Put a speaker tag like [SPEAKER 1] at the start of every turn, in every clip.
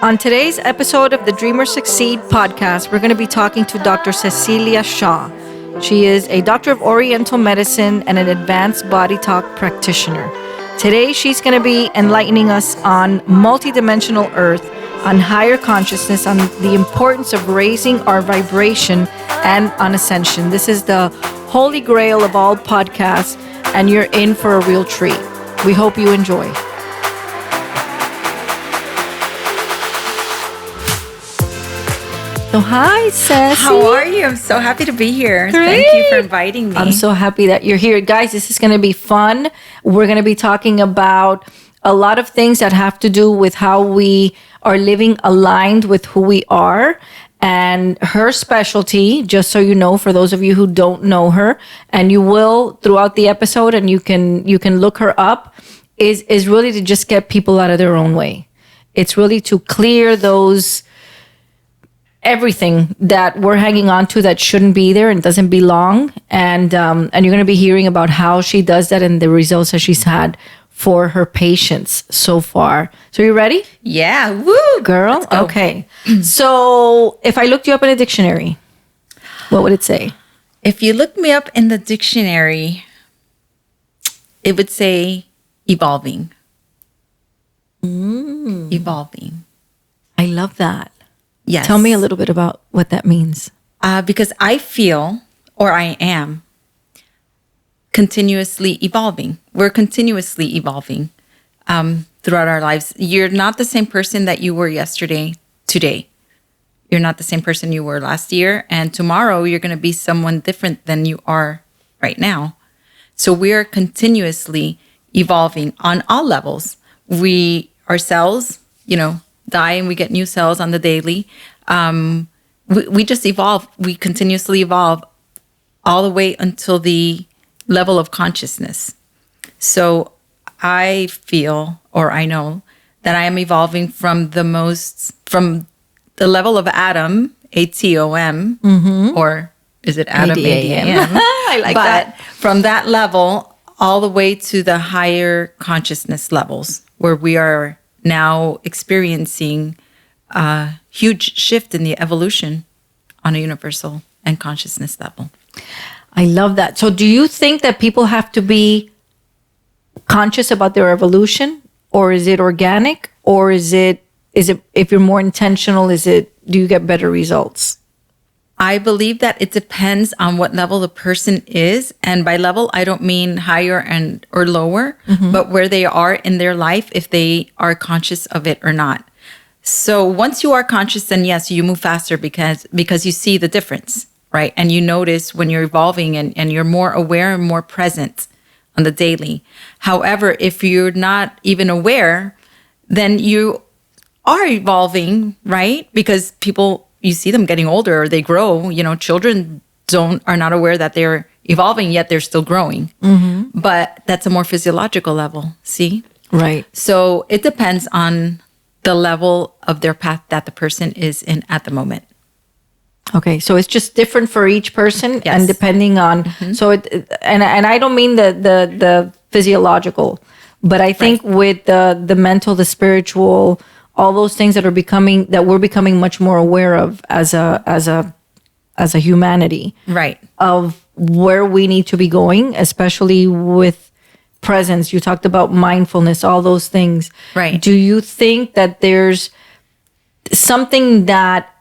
[SPEAKER 1] On today's episode of the Dreamers Succeed podcast, we're going to be talking to Dr. Cecilia Shaw. She is a doctor of Oriental medicine and an advanced body talk practitioner. Today, she's going to be enlightening us on multidimensional Earth, on higher consciousness, on the importance of raising our vibration, and on ascension. This is the holy grail of all podcasts, and you're in for a real treat. We hope you enjoy. So hi, Ceci.
[SPEAKER 2] How are you? I'm so happy to be here.
[SPEAKER 1] Great.
[SPEAKER 2] Thank you for inviting me.
[SPEAKER 1] I'm so happy that you're here. Guys, this is going to be fun. We're going to be talking about a lot of things that have to do with how we are living aligned with who we are. And her specialty, just so you know, for those of you who don't know her, and you will throughout the episode, and you can look her up, is really to just get people out of their own way. It's really to clear those everything that we're hanging on to that shouldn't be there and doesn't belong. And you're going to be hearing about how she does that and the results that she's had for her patients so far. So you ready?
[SPEAKER 2] Yeah. Woo!
[SPEAKER 1] Girl? Okay. So if I looked you up in a dictionary, what would it say?
[SPEAKER 2] If you look me up in the dictionary, it would say evolving. Evolving.
[SPEAKER 1] I love that.
[SPEAKER 2] Yes.
[SPEAKER 1] Tell me a little bit about what that means.
[SPEAKER 2] Because I feel, or I am, continuously evolving. We're continuously evolving throughout our lives. You're not the same person that you were yesterday, today. You're not the same person you were last year. And tomorrow, you're going to be someone different than you are right now. So we're continuously evolving on all levels. Our cells, die and we get new cells on the daily. We just evolve. We continuously evolve all the way until the level of consciousness. So I feel, or I know, that I am evolving from the level of atom, ATOM, or is it atom, ADAM?
[SPEAKER 1] I like that.
[SPEAKER 2] From that level all the way to the higher consciousness levels, where we are now experiencing a huge shift in the evolution on a universal and consciousness level.
[SPEAKER 1] I love that. So do you think that people have to be conscious about their evolution, or is it organic, or is it if you're more intentional, do you get better results?
[SPEAKER 2] I believe that it depends on what level the person is. And by level, I don't mean higher or lower, but where they are in their life, if they are conscious of it or not. So once you are conscious, then yes, you move faster because you see the difference, right? And you notice when you're evolving and you're more aware and more present on the daily. However, if you're not even aware, then you are evolving, right? Because you see them getting older or they grow. Children are not aware that they're evolving, yet they're still growing. But that's a more physiological level, see?
[SPEAKER 1] Right.
[SPEAKER 2] So it depends on the level of their path that the person is in at the moment.
[SPEAKER 1] Okay, so it's just different for each person,
[SPEAKER 2] Yes.
[SPEAKER 1] and depending on so and I don't mean the physiological, but I think with the mental, the spiritual, all those things that we're becoming much more aware of as a humanity,
[SPEAKER 2] Right.
[SPEAKER 1] of where we need to be going, especially with presence. You talked about mindfulness, all those things.
[SPEAKER 2] Right.
[SPEAKER 1] Do you think that there's something that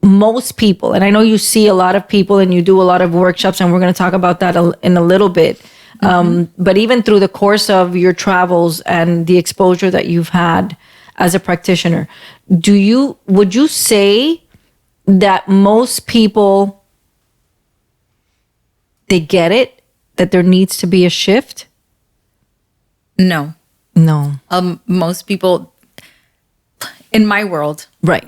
[SPEAKER 1] most people, and I know you see a lot of people and you do a lot of workshops, and we're going to talk about that in a little bit, but even through the course of your travels and the exposure that you've had as a practitioner, would you say that most people, they get it, that there needs to be a shift?
[SPEAKER 2] No. Most people in my world,
[SPEAKER 1] Right.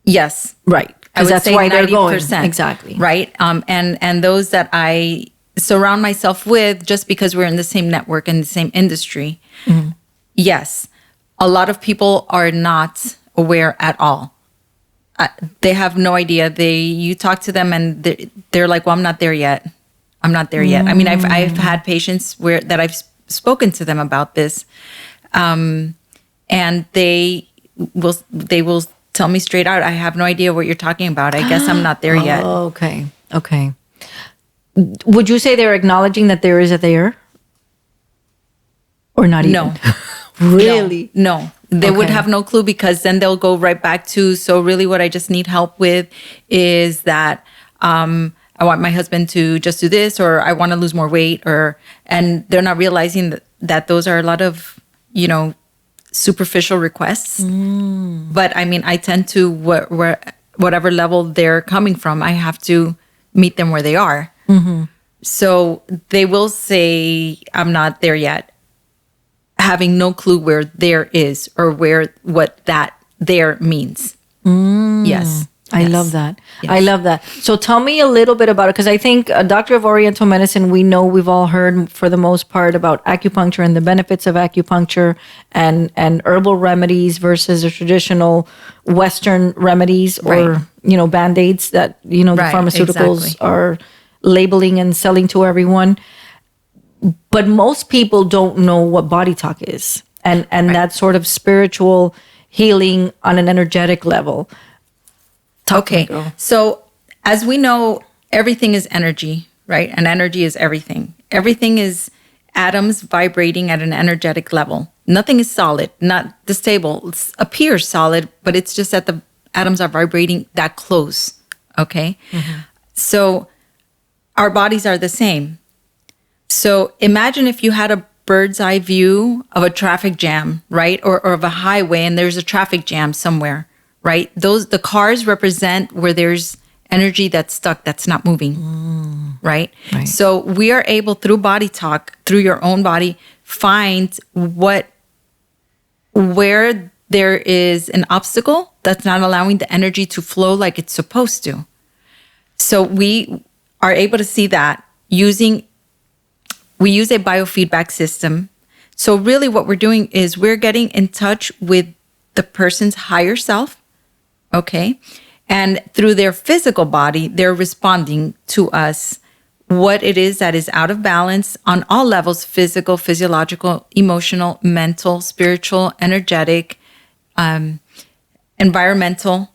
[SPEAKER 2] yes.
[SPEAKER 1] Right.
[SPEAKER 2] I would
[SPEAKER 1] Because that's
[SPEAKER 2] say
[SPEAKER 1] why they're
[SPEAKER 2] 90%.
[SPEAKER 1] going. Exactly.
[SPEAKER 2] Right. And those that I surround myself with, just because we're in the same network and the same industry, yes, a lot of people are not aware at all. They have no idea. You talk to them and they're like, well, I'm not there yet. I mean, I've had patients that I've spoken to them about this, and they they will tell me straight out, I have no idea what you're talking about. I guess I'm not there yet.
[SPEAKER 1] Okay. Okay. Would you say they're acknowledging that there is a there? Or not
[SPEAKER 2] No.
[SPEAKER 1] even? Really?
[SPEAKER 2] No. They would
[SPEAKER 1] Okay.
[SPEAKER 2] have no clue, because then they'll go right back to, so really what I just need help with is that I want my husband to just do this, or I want to lose more weight, and they're not realizing that those are a lot of, superficial requests. But I mean, I tend to, whatever level they're coming from, I have to meet them where they are. So they will say, I'm not there yet, having no clue where there is, or what that there means. Yes.
[SPEAKER 1] I love that. I love that. So tell me a little bit about it, because I think a doctor of Oriental medicine, we've all heard for the most part about acupuncture and the benefits of acupuncture and herbal remedies versus the traditional Western remedies, or, Band-Aids that, the
[SPEAKER 2] Right,
[SPEAKER 1] pharmaceuticals
[SPEAKER 2] exactly.
[SPEAKER 1] are labeling and selling to everyone. But most people don't know what body talk is, and that sort of spiritual healing on an energetic level.
[SPEAKER 2] Okay. So as we know, everything is energy, right? And energy is everything. Everything is atoms vibrating at an energetic level. Nothing is solid. Not this table appears solid, but it's just that the atoms are vibrating that close. Okay. So our bodies are the same. So imagine if you had a bird's eye view of a traffic jam, right? Or of a highway, and there's a traffic jam somewhere, right? The cars represent where there's energy that's stuck, that's not moving, right? So we are able, through body talk, through your own body, find where there is an obstacle that's not allowing the energy to flow like it's supposed to. So we are able to see that we use a biofeedback system. So really what we're doing is we're getting in touch with the person's higher self, okay? And through their physical body, they're responding to us what it is that is out of balance on all levels: physical, physiological, emotional, mental, spiritual, energetic, environmental.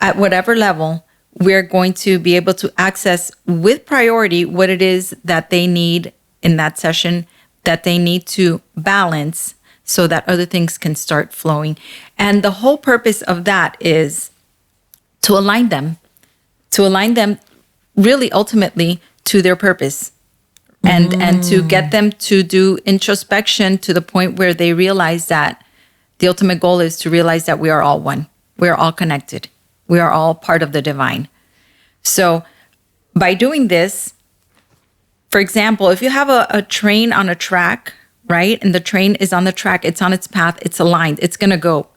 [SPEAKER 2] At whatever level, we're going to be able to access with priority what it is that they need in that session, that they need to balance so that other things can start flowing. And the whole purpose of that is to align them really ultimately to their purpose, and to get them to do introspection to the point where they realize that the ultimate goal is to realize that we are all one. We are all connected. We are all part of the divine. So by doing this, for example, if you have a train on a track, right? And the train is on the track, it's on its path, it's aligned, it's going to go.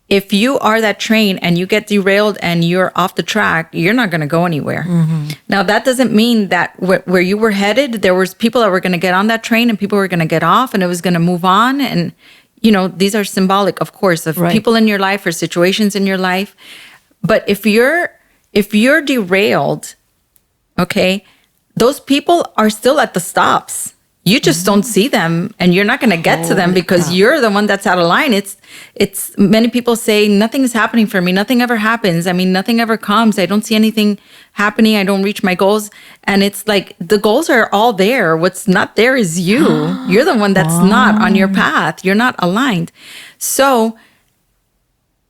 [SPEAKER 2] If you are that train and you get derailed and you're off the track, you're not going to go anywhere. Now, that doesn't mean that where you were headed, there was people that were going to get on that train and people were going to get off and it was going to move on. And, these are symbolic, of course, of people in your life or situations in your life. But if you're derailed, okay, those people are still at the stops. You just don't see them, and you're not going to get to them because you're the one that's out of line. It's many people say nothing is happening for me. Nothing ever happens. I mean, nothing ever comes. I don't see anything happening. I don't reach my goals. And it's like the goals are all there. What's not there is you. You're the one that's not on your path. You're not aligned. So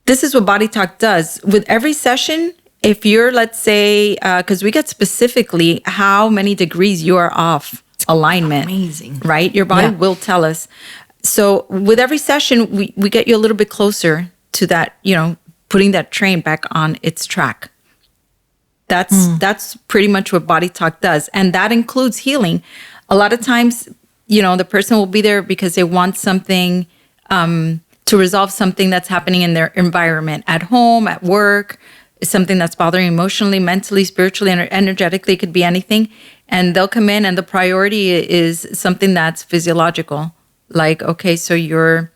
[SPEAKER 2] this is what Body Talk does. With every session, if you're, let's say, because we get specifically how many degrees you are off alignment.
[SPEAKER 1] Amazing.
[SPEAKER 2] Right? Your body will tell us. So with every session, we get you a little bit closer to that, putting that train back on its track. That's pretty much what Body Talk does. And that includes healing. A lot of times, the person will be there because they want something to resolve something that's happening in their environment, at home, at work, something that's bothering emotionally, mentally, spiritually, energetically. It could be anything. And they'll come in and the priority is something that's physiological. Like, okay, so your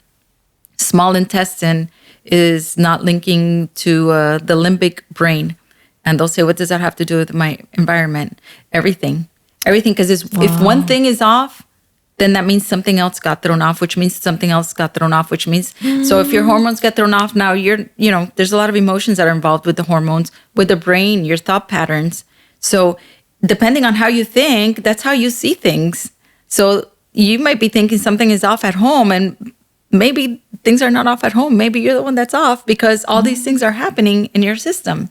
[SPEAKER 2] small intestine is not linking to the limbic brain. And they'll say, what does that have to do with my environment? Everything. Because if one thing is off, then that means something else got thrown off, which means something else got thrown off, which means, so if your hormones get thrown off, now there's a lot of emotions that are involved with the hormones, with the brain, your thought patterns. So depending on how you think, that's how you see things. So you might be thinking something is off at home, and maybe things are not off at home. Maybe you're the one that's off because all these things are happening in your system.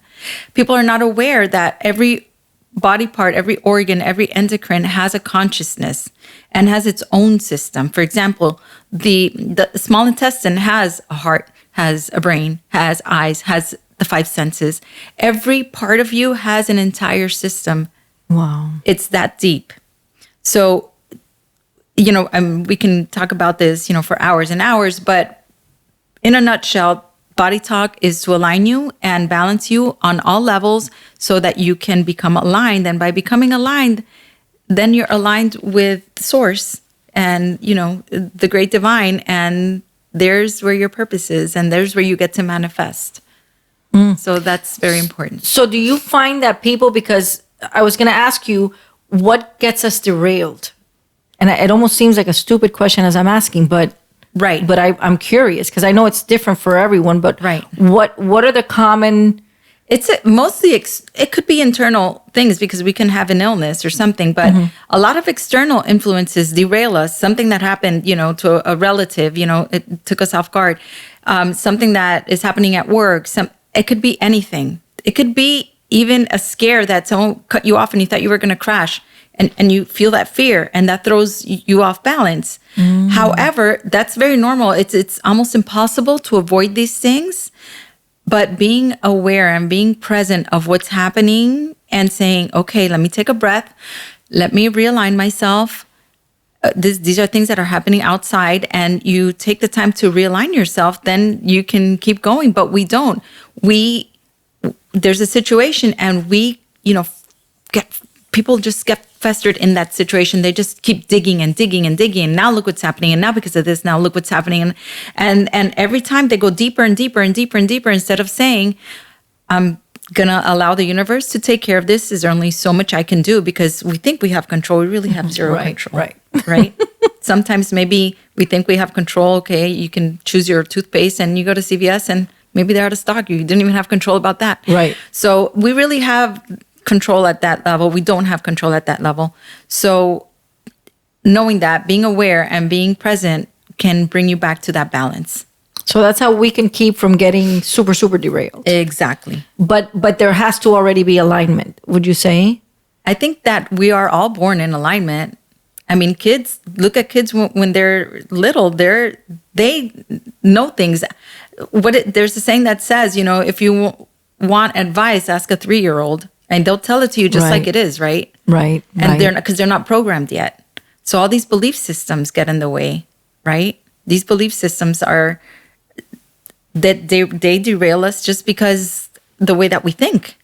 [SPEAKER 2] People are not aware that every body part, every organ, every endocrine has a consciousness and has its own system. For example, the small intestine has a heart, has a brain, has eyes, has the five senses. Every part of you has an entire system.
[SPEAKER 1] Wow.
[SPEAKER 2] It's that deep. So, we can talk about this, for hours and hours, but in a nutshell, Body Talk is to align you and balance you on all levels so that you can become aligned. And by becoming aligned, then you're aligned with Source and, the great divine. And there's where your purpose is. And there's where you get to manifest. So that's very important.
[SPEAKER 1] So do you find that people, because I was going to ask you, what gets us derailed? And it almost seems like a stupid question as I'm asking, but
[SPEAKER 2] right.
[SPEAKER 1] But I'm curious because I know it's different for everyone. But
[SPEAKER 2] right.
[SPEAKER 1] What are the common?
[SPEAKER 2] It's mostly it could be internal things because we can have an illness or something, but a lot of external influences derail us. Something that happened, to a relative, it took us off guard. Something that is happening at work. It could be anything. It could be even a scare that someone cut you off and you thought you were going to crash. And you feel that fear and that throws you off balance. However, that's very normal. It's almost impossible to avoid these things. But being aware and being present of what's happening and saying, okay, let me take a breath. Let me realign myself. These are things that are happening outside, and you take the time to realign yourself, then you can keep going. But we don't. There's a situation and people just get festered in that situation. They just keep digging and digging and digging. And now look what's happening. And now because of this, now look what's happening. And every time they go deeper and deeper and deeper and deeper, instead of saying, I'm going to allow the universe to take care of this. There's only so much I can do, because we think we have control. We really have zero control. Right. Sometimes maybe we think we have control. Okay, you can choose your toothpaste and you go to CVS and maybe they're out of stock. You didn't even have control about that.
[SPEAKER 1] Right.
[SPEAKER 2] So we really have control at that level. We don't have control at that level. So knowing that, being aware and being present can bring you back to that balance.
[SPEAKER 1] So that's how we can keep from getting super, super derailed.
[SPEAKER 2] Exactly.
[SPEAKER 1] But there has to already be alignment, would you say?
[SPEAKER 2] I think that we are all born in alignment. I mean, look at kids when they're little, they know things. There's a saying that says, if you want advice, ask a 3-year-old. And they'll tell it to you just like it is, right?
[SPEAKER 1] Right.
[SPEAKER 2] And they're not programmed yet. So all these belief systems get in the way, right? These belief systems are that they derail us just because the way that we think.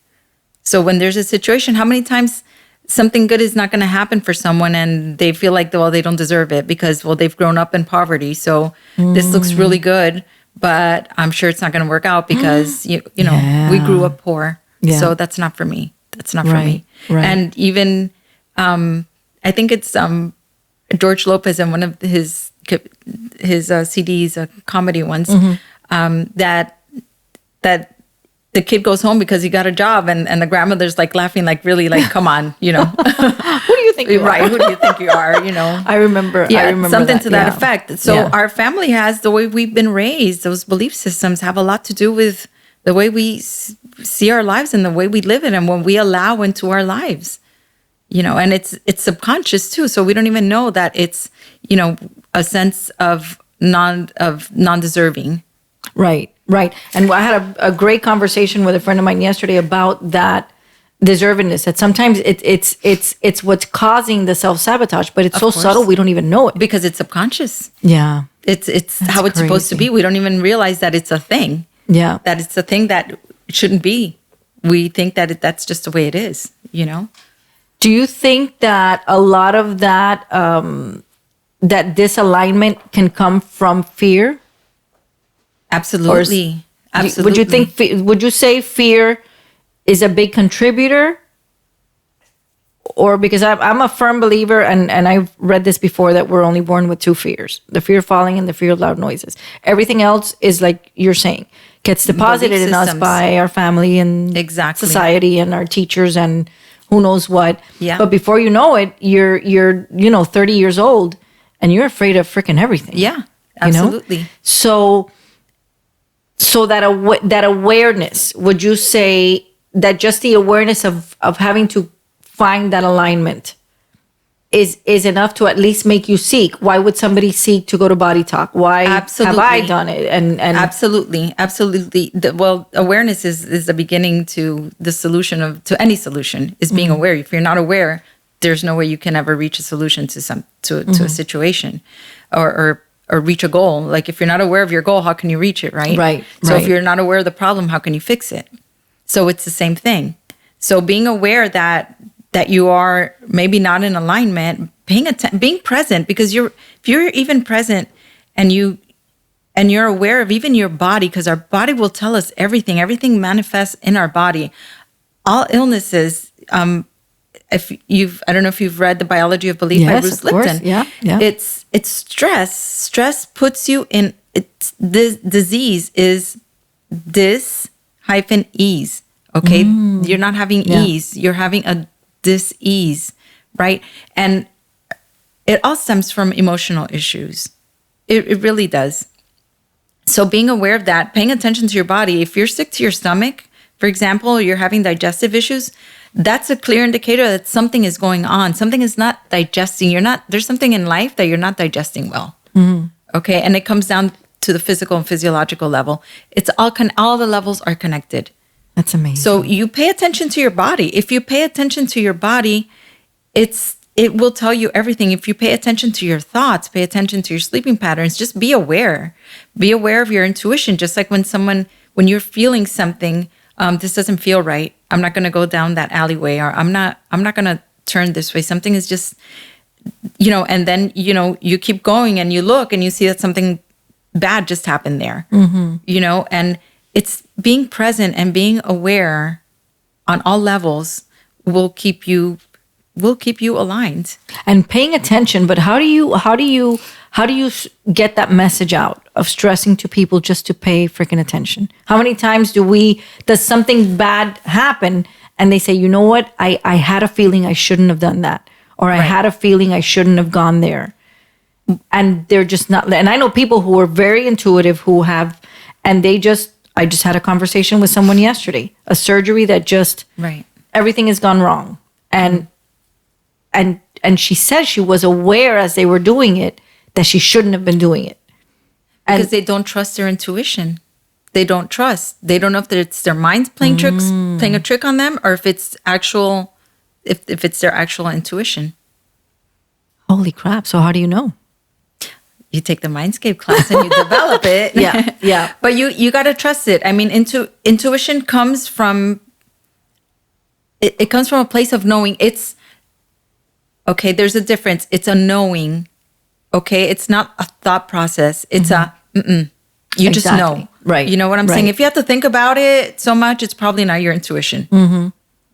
[SPEAKER 2] So when there's a situation, how many times something good is not going to happen for someone and they feel like, well, they don't deserve it because, well, they've grown up in poverty. So this looks really good, but I'm sure it's not going to work out because, we grew up poor. Yeah. So that's not for me. That's not for me. Right. And even, I think it's George Lopez in one of his CDs, comedy ones, that the kid goes home because he got a job, and the grandmother's like laughing, like really, like, come on,
[SPEAKER 1] Who do you think you are?
[SPEAKER 2] Right? Who do you think you are?
[SPEAKER 1] I remember.
[SPEAKER 2] Yeah,
[SPEAKER 1] I remember
[SPEAKER 2] something
[SPEAKER 1] that.
[SPEAKER 2] to that effect. So our family has the way we've been raised. Those belief systems have a lot to do with the way we see our lives and the way we live it and what we allow into our lives, and it's subconscious too. So we don't even know that it's, a sense of non-deserving. Right.
[SPEAKER 1] And I had a great conversation with a friend of mine yesterday about that deservedness, that sometimes it's what's causing the self-sabotage, but it's so subtle we don't even know it.
[SPEAKER 2] Because it's subconscious.
[SPEAKER 1] Yeah.
[SPEAKER 2] It's how it's supposed to be. We don't even realize that it's a thing.
[SPEAKER 1] Yeah.
[SPEAKER 2] That it's a thing that shouldn't be. We think that that's just the way it is,
[SPEAKER 1] Do you think that a lot of that that disalignment can come from fear?
[SPEAKER 2] Absolutely.
[SPEAKER 1] Absolutely. Would you say fear is a big contributor? or because I'm a firm believer, and I've read this before, that we're only born with two fears: the fear of falling and the fear of loud noises. Everything else is, like you're saying, gets deposited in us by our family and
[SPEAKER 2] Exactly.
[SPEAKER 1] society and our teachers and who knows what.
[SPEAKER 2] Yeah.
[SPEAKER 1] But before you know it, you're 30 years old and you're afraid of freaking everything.
[SPEAKER 2] Yeah,
[SPEAKER 1] you know?
[SPEAKER 2] absolutely.
[SPEAKER 1] So that awareness, would you say that just the awareness of having to find that alignment is enough to at least make you seek? Why would somebody seek to go to Body Talk? Why
[SPEAKER 2] Absolutely.
[SPEAKER 1] have I done it? And
[SPEAKER 2] Absolutely. Awareness is the beginning to the solution to any solution, is being aware. If you're not aware, there's no way you can ever reach a solution to a situation or reach a goal. Like, if you're not aware of your goal, how can you reach it, right?
[SPEAKER 1] Right.
[SPEAKER 2] So if you're not aware of the problem, how can you fix it? So it's the same thing. So being aware that you are maybe not in alignment, being present, because if you're even present and you're aware of even your body, because our body will tell us everything. Everything manifests in our body. All illnesses. I don't know if you've read The Biology of Belief by Bruce Lipton.
[SPEAKER 1] Yeah.
[SPEAKER 2] It's stress. Stress puts you in. This disease is dis-ease. Okay, you're not having ease. You're having a dis-ease, right? And it all stems from emotional issues. It really does. So being aware of that, paying attention to your body. If you're sick to your stomach, for example, you're having digestive issues, that's a clear indicator that something is going on. Something is not digesting. There's something in life that you're not digesting well. Okay, and it comes down to the physical and physiological level. It's all the levels are connected.
[SPEAKER 1] That's amazing.
[SPEAKER 2] So you pay attention to your body. If you pay attention to your body, it will tell you everything. If you pay attention to your thoughts, pay attention to your sleeping patterns, just be aware. Be aware of your intuition. Just like when you're feeling something, this doesn't feel right. I'm not going to go down that alleyway, or I'm not going to turn this way. Something is just, and then, you keep going and you look and you see that something bad just happened there, and it's being present and being aware on all levels will keep you aligned
[SPEAKER 1] and paying attention. But how do you get that message out of stressing to people just to pay freaking attention? How many times does something bad happen and they say, you know what, I had a feeling I shouldn't have done that, or I had a feeling I shouldn't have gone there, and they're just not. And I know people who are very intuitive I just had a conversation with someone yesterday, a surgery that just everything has gone wrong, and she said she was aware as they were doing it that she shouldn't have been doing it.
[SPEAKER 2] Because they don't trust their intuition. They don't trust. They don't know if it's their minds playing a trick on them, or if it's if it's their actual intuition.
[SPEAKER 1] Holy crap. So how do you know?
[SPEAKER 2] You take the Mindscape class and you develop it.
[SPEAKER 1] Yeah.
[SPEAKER 2] But you got to trust it. I mean, intuition comes from, it comes from a place of knowing. Okay, there's a difference. It's a knowing. Okay, it's not a thought process. It's you just know.
[SPEAKER 1] Right.
[SPEAKER 2] You know what I'm saying? If you have to think about it so much, it's probably not your intuition.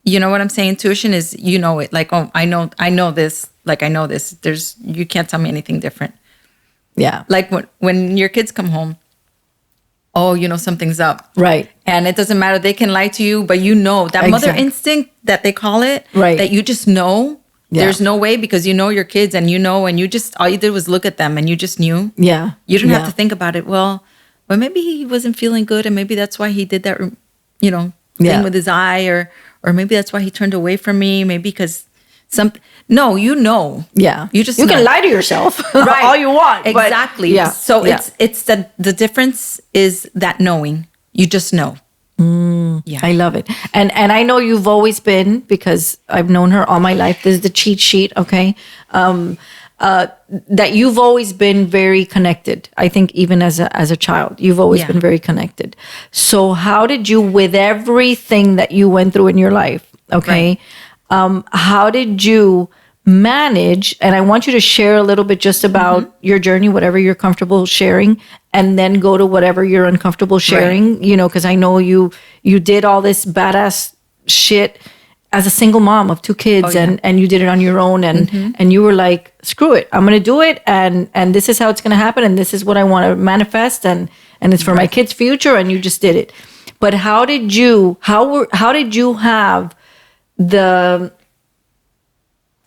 [SPEAKER 2] You know what I'm saying? Intuition is, it. Like, oh, I know this. Like, I know this. You can't tell me anything different.
[SPEAKER 1] Yeah.
[SPEAKER 2] Like when your kids come home, something's up.
[SPEAKER 1] Right.
[SPEAKER 2] And it doesn't matter. They can lie to you, but that mother instinct that they call it, that you just know. Yeah. There's no way, because your kids and and you just, all you did was look at them and you just knew.
[SPEAKER 1] Yeah.
[SPEAKER 2] You didn't have to think about it. Well, maybe he wasn't feeling good and maybe that's why he did that, thing with his eye, or maybe that's why he turned away from me. Maybe because no,
[SPEAKER 1] Yeah.
[SPEAKER 2] You
[SPEAKER 1] can lie to yourself
[SPEAKER 2] right.
[SPEAKER 1] all you want.
[SPEAKER 2] Exactly.
[SPEAKER 1] Yeah.
[SPEAKER 2] So it's the difference is that knowing. You just know.
[SPEAKER 1] Yeah. I love it. And I know you've always been, because I've known her all my life. This is the cheat sheet, okay? That you've always been very connected. I think even as a child, you've always been very connected. So how did you, with everything that you went through in your life, okay? How did you manage? And I want you to share a little bit just about your journey, whatever you're comfortable sharing, and then go to whatever you're uncomfortable sharing, because I know you did all this badass shit as a single mom of two kids, and you did it on your own, and you were like, screw it, I'm gonna do it, and this is how it's gonna happen, and this is what I want to manifest, and it's for my kids' future, and you just did it. But how did you have the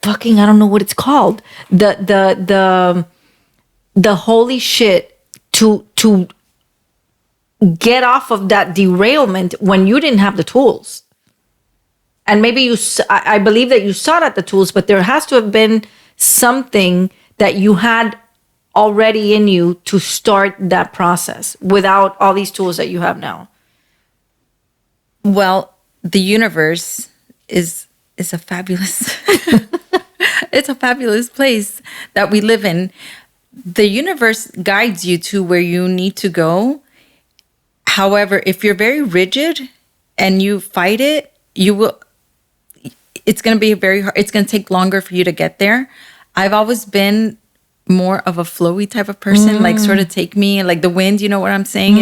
[SPEAKER 1] fucking, I don't know what it's called, the holy shit to get off of that derailment when you didn't have the tools? And maybe I believe that you sought out the tools, but there has to have been something that you had already in you to start that process without all these tools that you have now.
[SPEAKER 2] Well, the universe is a fabulous it's a fabulous place that we live in. The universe guides you to where you need to go. However, if you're very rigid and you fight it, it's going to be very hard. It's going to take longer for you to get there. I've always been more of a flowy type of person, like sort of take me like the wind, you know what I'm saying?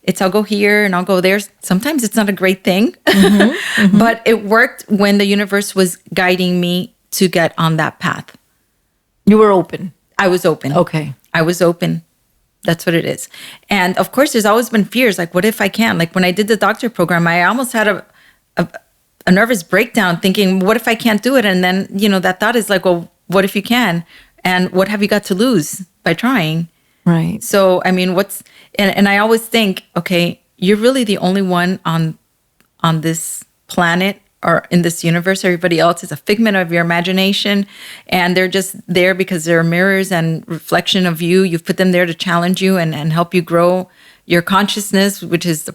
[SPEAKER 2] It's I'll go here and I'll go there. Sometimes it's not a great thing, but it worked when the universe was guiding me to get on that path.
[SPEAKER 1] You were open.
[SPEAKER 2] I was open.
[SPEAKER 1] Okay.
[SPEAKER 2] I was open. That's what it is. And of course, there's always been fears. Like, what if I can't? Like when I did the doctor program, I almost had a nervous breakdown thinking, what if I can't do it? And then, that thought is like, well, what if you can? And what have you got to lose by trying?
[SPEAKER 1] Right.
[SPEAKER 2] So, I mean, and I always think, okay, you're really the only one on this planet or in this universe. Everybody else is a figment of your imagination. And they're just there because they're mirrors and reflection of you. You've put them there to challenge you and help you grow your consciousness, which is,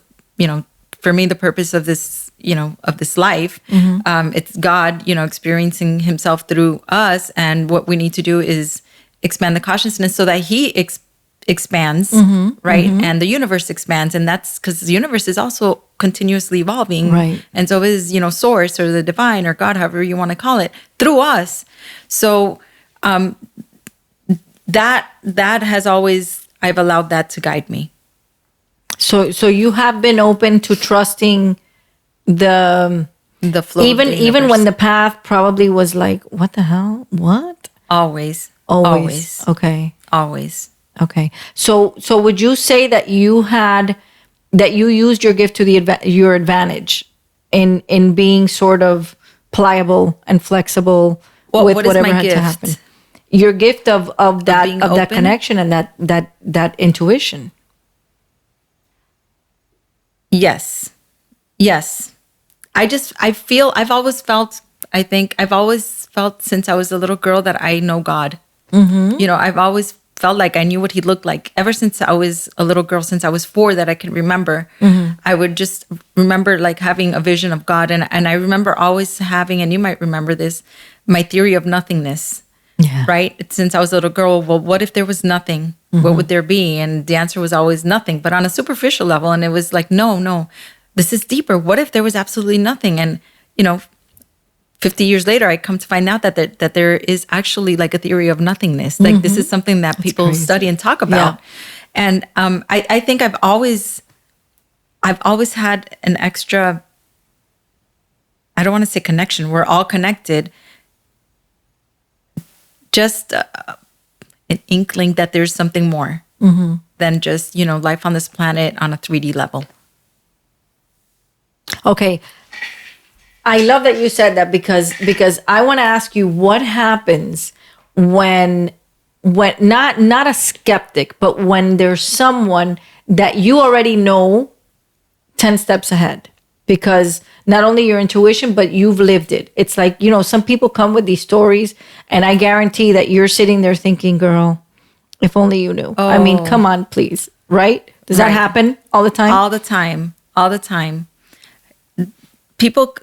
[SPEAKER 2] for me, the purpose of this, of this life. It's God, experiencing himself through us. And what we need to do is expand the consciousness so that he expands, right? And the universe expands. And that's because the universe is also continuously evolving.
[SPEAKER 1] Right.
[SPEAKER 2] And so is, source or the divine or God, however you want to call it, through us. So that has always, I've allowed that to guide me.
[SPEAKER 1] So you have been open to trusting the flow, even when the path probably was like, what the hell? What?
[SPEAKER 2] Always.
[SPEAKER 1] Okay.
[SPEAKER 2] Always.
[SPEAKER 1] Okay. So would you say that you used your gift to your advantage in being sort of pliable and flexible with whatever had to happen? Your gift of that connection and that intuition.
[SPEAKER 2] Yes. I've always felt since I was a little girl that I know God. I've always felt like I knew what he looked like ever since I was a little girl, since I was 4 that I can remember. I would just remember like having a vision of God. And I remember always having, and you might remember this, my theory of nothingness.
[SPEAKER 1] Yeah.
[SPEAKER 2] Right? Since I was a little girl, well, what if there was nothing? What would there be? And the answer was always nothing, but on a superficial level. And it was like, no, this is deeper. What if there was absolutely nothing? And, 50 years later, I come to find out that there is actually like a theory of nothingness. Like this is something that people study and talk about. Yeah. And I think I've always had an extra, I don't want to say connection. We're all connected. Just an inkling that there's something more than just, life on this planet on a 3D level.
[SPEAKER 1] Okay. I love that you said that because I want to ask you what happens when not a skeptic, but when there's someone that you already know 10 steps ahead. Because not only your intuition, but you've lived it. It's like, some people come with these stories, and I guarantee that you're sitting there thinking, girl, if only you knew. Oh. I mean, come on, please. Right? Does that happen all the time?
[SPEAKER 2] All the time. People,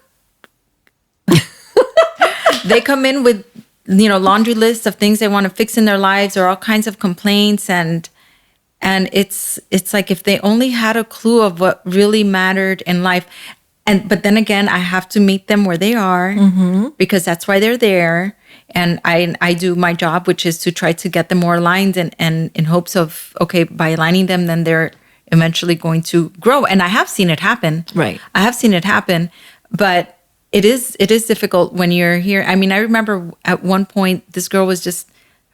[SPEAKER 2] they come in with, laundry lists of things they want to fix in their lives or all kinds of complaints. And it's like if they only had a clue of what really mattered in life. But then again, I have to meet them where they are because that's why they're there. And I do my job, which is to try to get them more aligned and in hopes of, okay, by aligning them, then they're eventually going to grow. And I have seen it happen.
[SPEAKER 1] Right.
[SPEAKER 2] I have seen it happen. But it is difficult when you're here. I mean, I remember at one point this girl was just,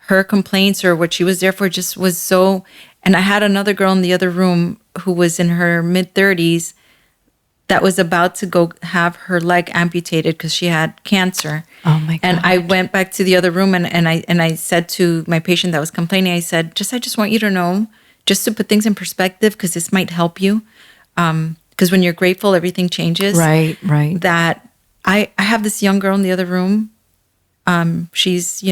[SPEAKER 2] her complaints or what she was there for just was so, and I had another girl in the other room who was in her mid 30s that was about to go have her leg amputated because she had cancer.
[SPEAKER 1] Oh my God.
[SPEAKER 2] And I went back to the other room and I said to my patient that was complaining, I said, I just want you to know, just to put things in perspective, because this might help you. Because when you're grateful, everything changes.
[SPEAKER 1] Right.
[SPEAKER 2] That I have this young girl in the other room. She's,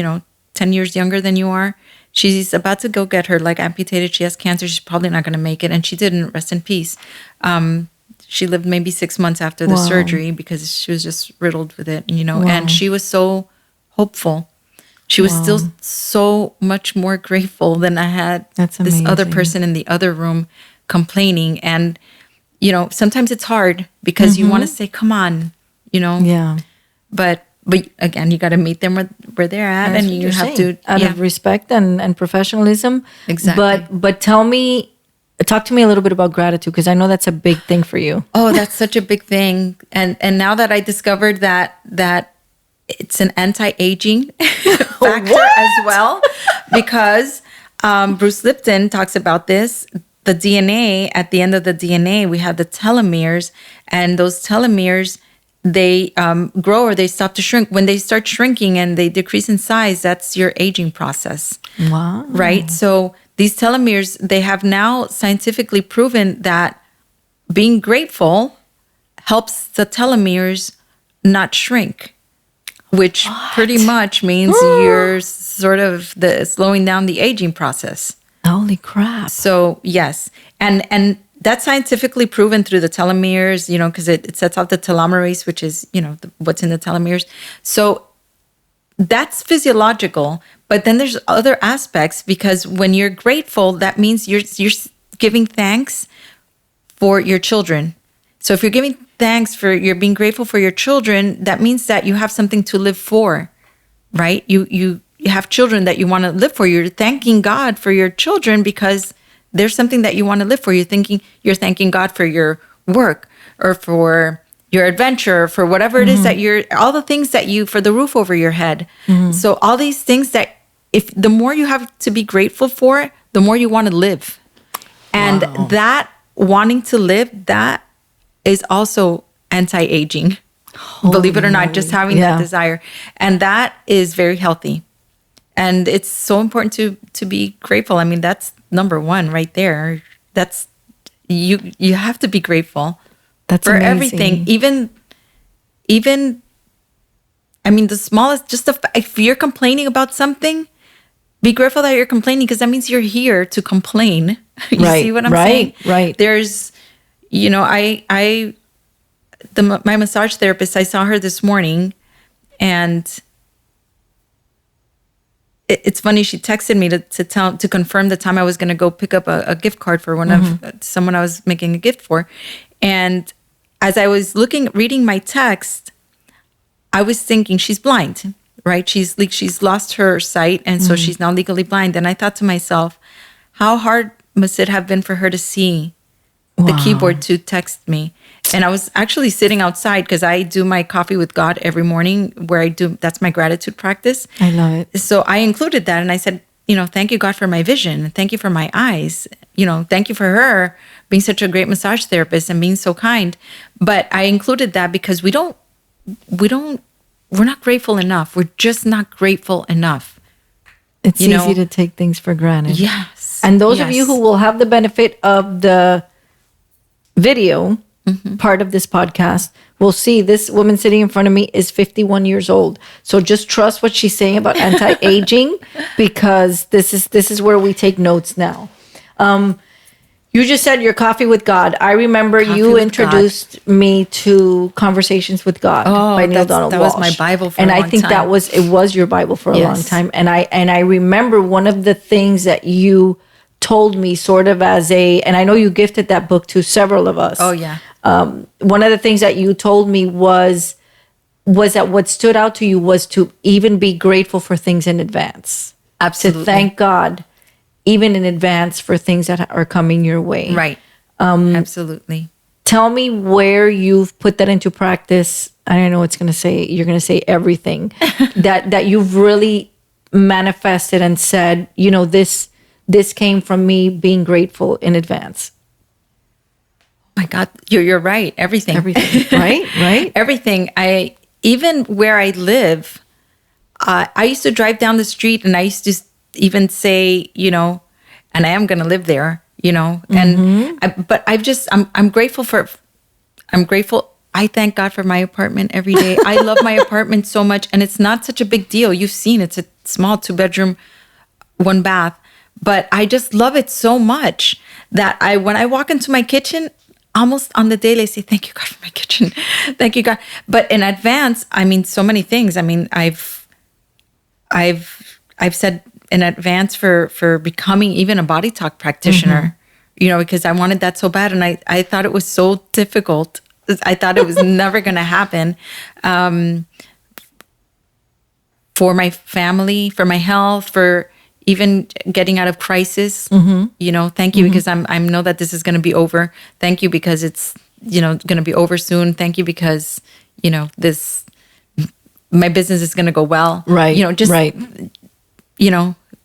[SPEAKER 2] 10 years younger than you are. She's about to go get her leg amputated. She has cancer. She's probably not going to make it. And she didn't, rest in peace. She lived maybe 6 months after the surgery because she was just riddled with it, and she was so hopeful. She was still so much more grateful than I had.
[SPEAKER 1] That's
[SPEAKER 2] this other
[SPEAKER 1] amazing.
[SPEAKER 2] person in the other room complaining. And, sometimes it's hard because you want to say, come on,
[SPEAKER 1] Yeah.
[SPEAKER 2] but again, you got to meet them where they're at,
[SPEAKER 1] That's
[SPEAKER 2] and
[SPEAKER 1] what
[SPEAKER 2] you
[SPEAKER 1] you're
[SPEAKER 2] have
[SPEAKER 1] saying.
[SPEAKER 2] to
[SPEAKER 1] Out of respect and professionalism.
[SPEAKER 2] Exactly.
[SPEAKER 1] But talk to me a little bit about gratitude, because I know that's a big thing for you.
[SPEAKER 2] Oh, that's such a big thing. And now that I discovered that it's an anti-aging factor as well, because Bruce Lipton talks about this. The DNA, at the end of the DNA, we have the telomeres, and those telomeres, they grow or they stop to shrink. When they start shrinking and they decrease in size, that's your aging process.
[SPEAKER 1] Wow.
[SPEAKER 2] Right? So these telomeres, they have now scientifically proven that being grateful helps the telomeres not shrink, which pretty much means you're sort of slowing down the aging process.
[SPEAKER 1] Holy crap.
[SPEAKER 2] So yes, and that's scientifically proven through the telomeres, because it sets off the telomerase, which is, what's in the telomeres. So that's physiological, but then there's other aspects, because when you're grateful, that means you're giving thanks for your children. So if you're giving thanks you're being grateful for your children, that means that you have something to live for, right? You have children that you want to live for. You're thanking God for your children because there's something that you want to live for. You're thanking God for your work or for your adventure, for whatever it is that all the things that for the roof over your head. So all these things that the more you have to be grateful for, the more you want to live. And that wanting to live, that is also anti-aging. Believe it or not, just having that desire. And that is very healthy. And it's so important to be grateful. I mean, that's number one right there. That's you have to be grateful.
[SPEAKER 1] That's
[SPEAKER 2] for
[SPEAKER 1] amazing.
[SPEAKER 2] Everything. Even I mean, the smallest, if you're complaining about something, be grateful that you're complaining, because that means you're here to complain. You see what I'm saying?
[SPEAKER 1] Right.
[SPEAKER 2] There's, my massage therapist, I saw her this morning, and it's funny. She texted me to confirm the time I was going to go pick up a gift card for someone I was making a gift for. And as I was reading my text, I was thinking, she's blind, right? She's lost her sight, and so she's now legally blind. And I thought to myself, how hard must it have been for her to see the keyboard to text me? And I was actually sitting outside, because I do my coffee with God every morning, that's my gratitude practice.
[SPEAKER 1] I love it.
[SPEAKER 2] So I included that, and I said, thank you, God, for my vision. Thank you for my eyes. Thank you for her being such a great massage therapist and being so kind. But I included that because we're not grateful enough. We're just not grateful enough.
[SPEAKER 1] It's easy to take things for granted.
[SPEAKER 2] Yes.
[SPEAKER 1] And those of you who will have the benefit of the video part of this podcast will see this woman sitting in front of me is 51 years old. So just trust what she's saying about anti-aging, because this is where we take notes now. You just said your coffee with God. I remember you introduced me to Conversations with God by Neil Donald Walsh.
[SPEAKER 2] That was my Bible for a
[SPEAKER 1] long
[SPEAKER 2] time.
[SPEAKER 1] And I think it was your Bible for a long time. And I remember one of the things that you told me, sort of and I know you gifted that book to several of us.
[SPEAKER 2] Oh yeah.
[SPEAKER 1] One of the things that you told me was that what stood out to you was to even be grateful for things in advance.
[SPEAKER 2] Absolutely.
[SPEAKER 1] To thank God even in advance for things that are coming your way.
[SPEAKER 2] Right. Absolutely.
[SPEAKER 1] Tell me where you've put that into practice I don't know what's going to say. You're going to say everything that you've really manifested and said, this came from me being grateful in advance.
[SPEAKER 2] My God, you're right. Everything.
[SPEAKER 1] Right.
[SPEAKER 2] Everything. Even where I live, I used to drive down the street and I used to even say, and I am going to live there, and I'm grateful. I thank God for my apartment every day. I love my apartment so much, and it's not such a big deal. You've seen it's a small 2-bedroom, 1 bath, but I just love it so much that when I walk into my kitchen, almost on the daily, I say, thank you, God, for my kitchen. Thank you, God. But in advance, so many things. I've said in advance for becoming even a body talk practitioner, because I wanted that so bad. And I thought it was so difficult. I thought it was never going to happen, for my family, for my health, for even getting out of crisis. Thank you, because I know that this is going to be over. Thank you, because it's, going to be over soon. Thank you, because, my business is going to go well.
[SPEAKER 1] Right. Right.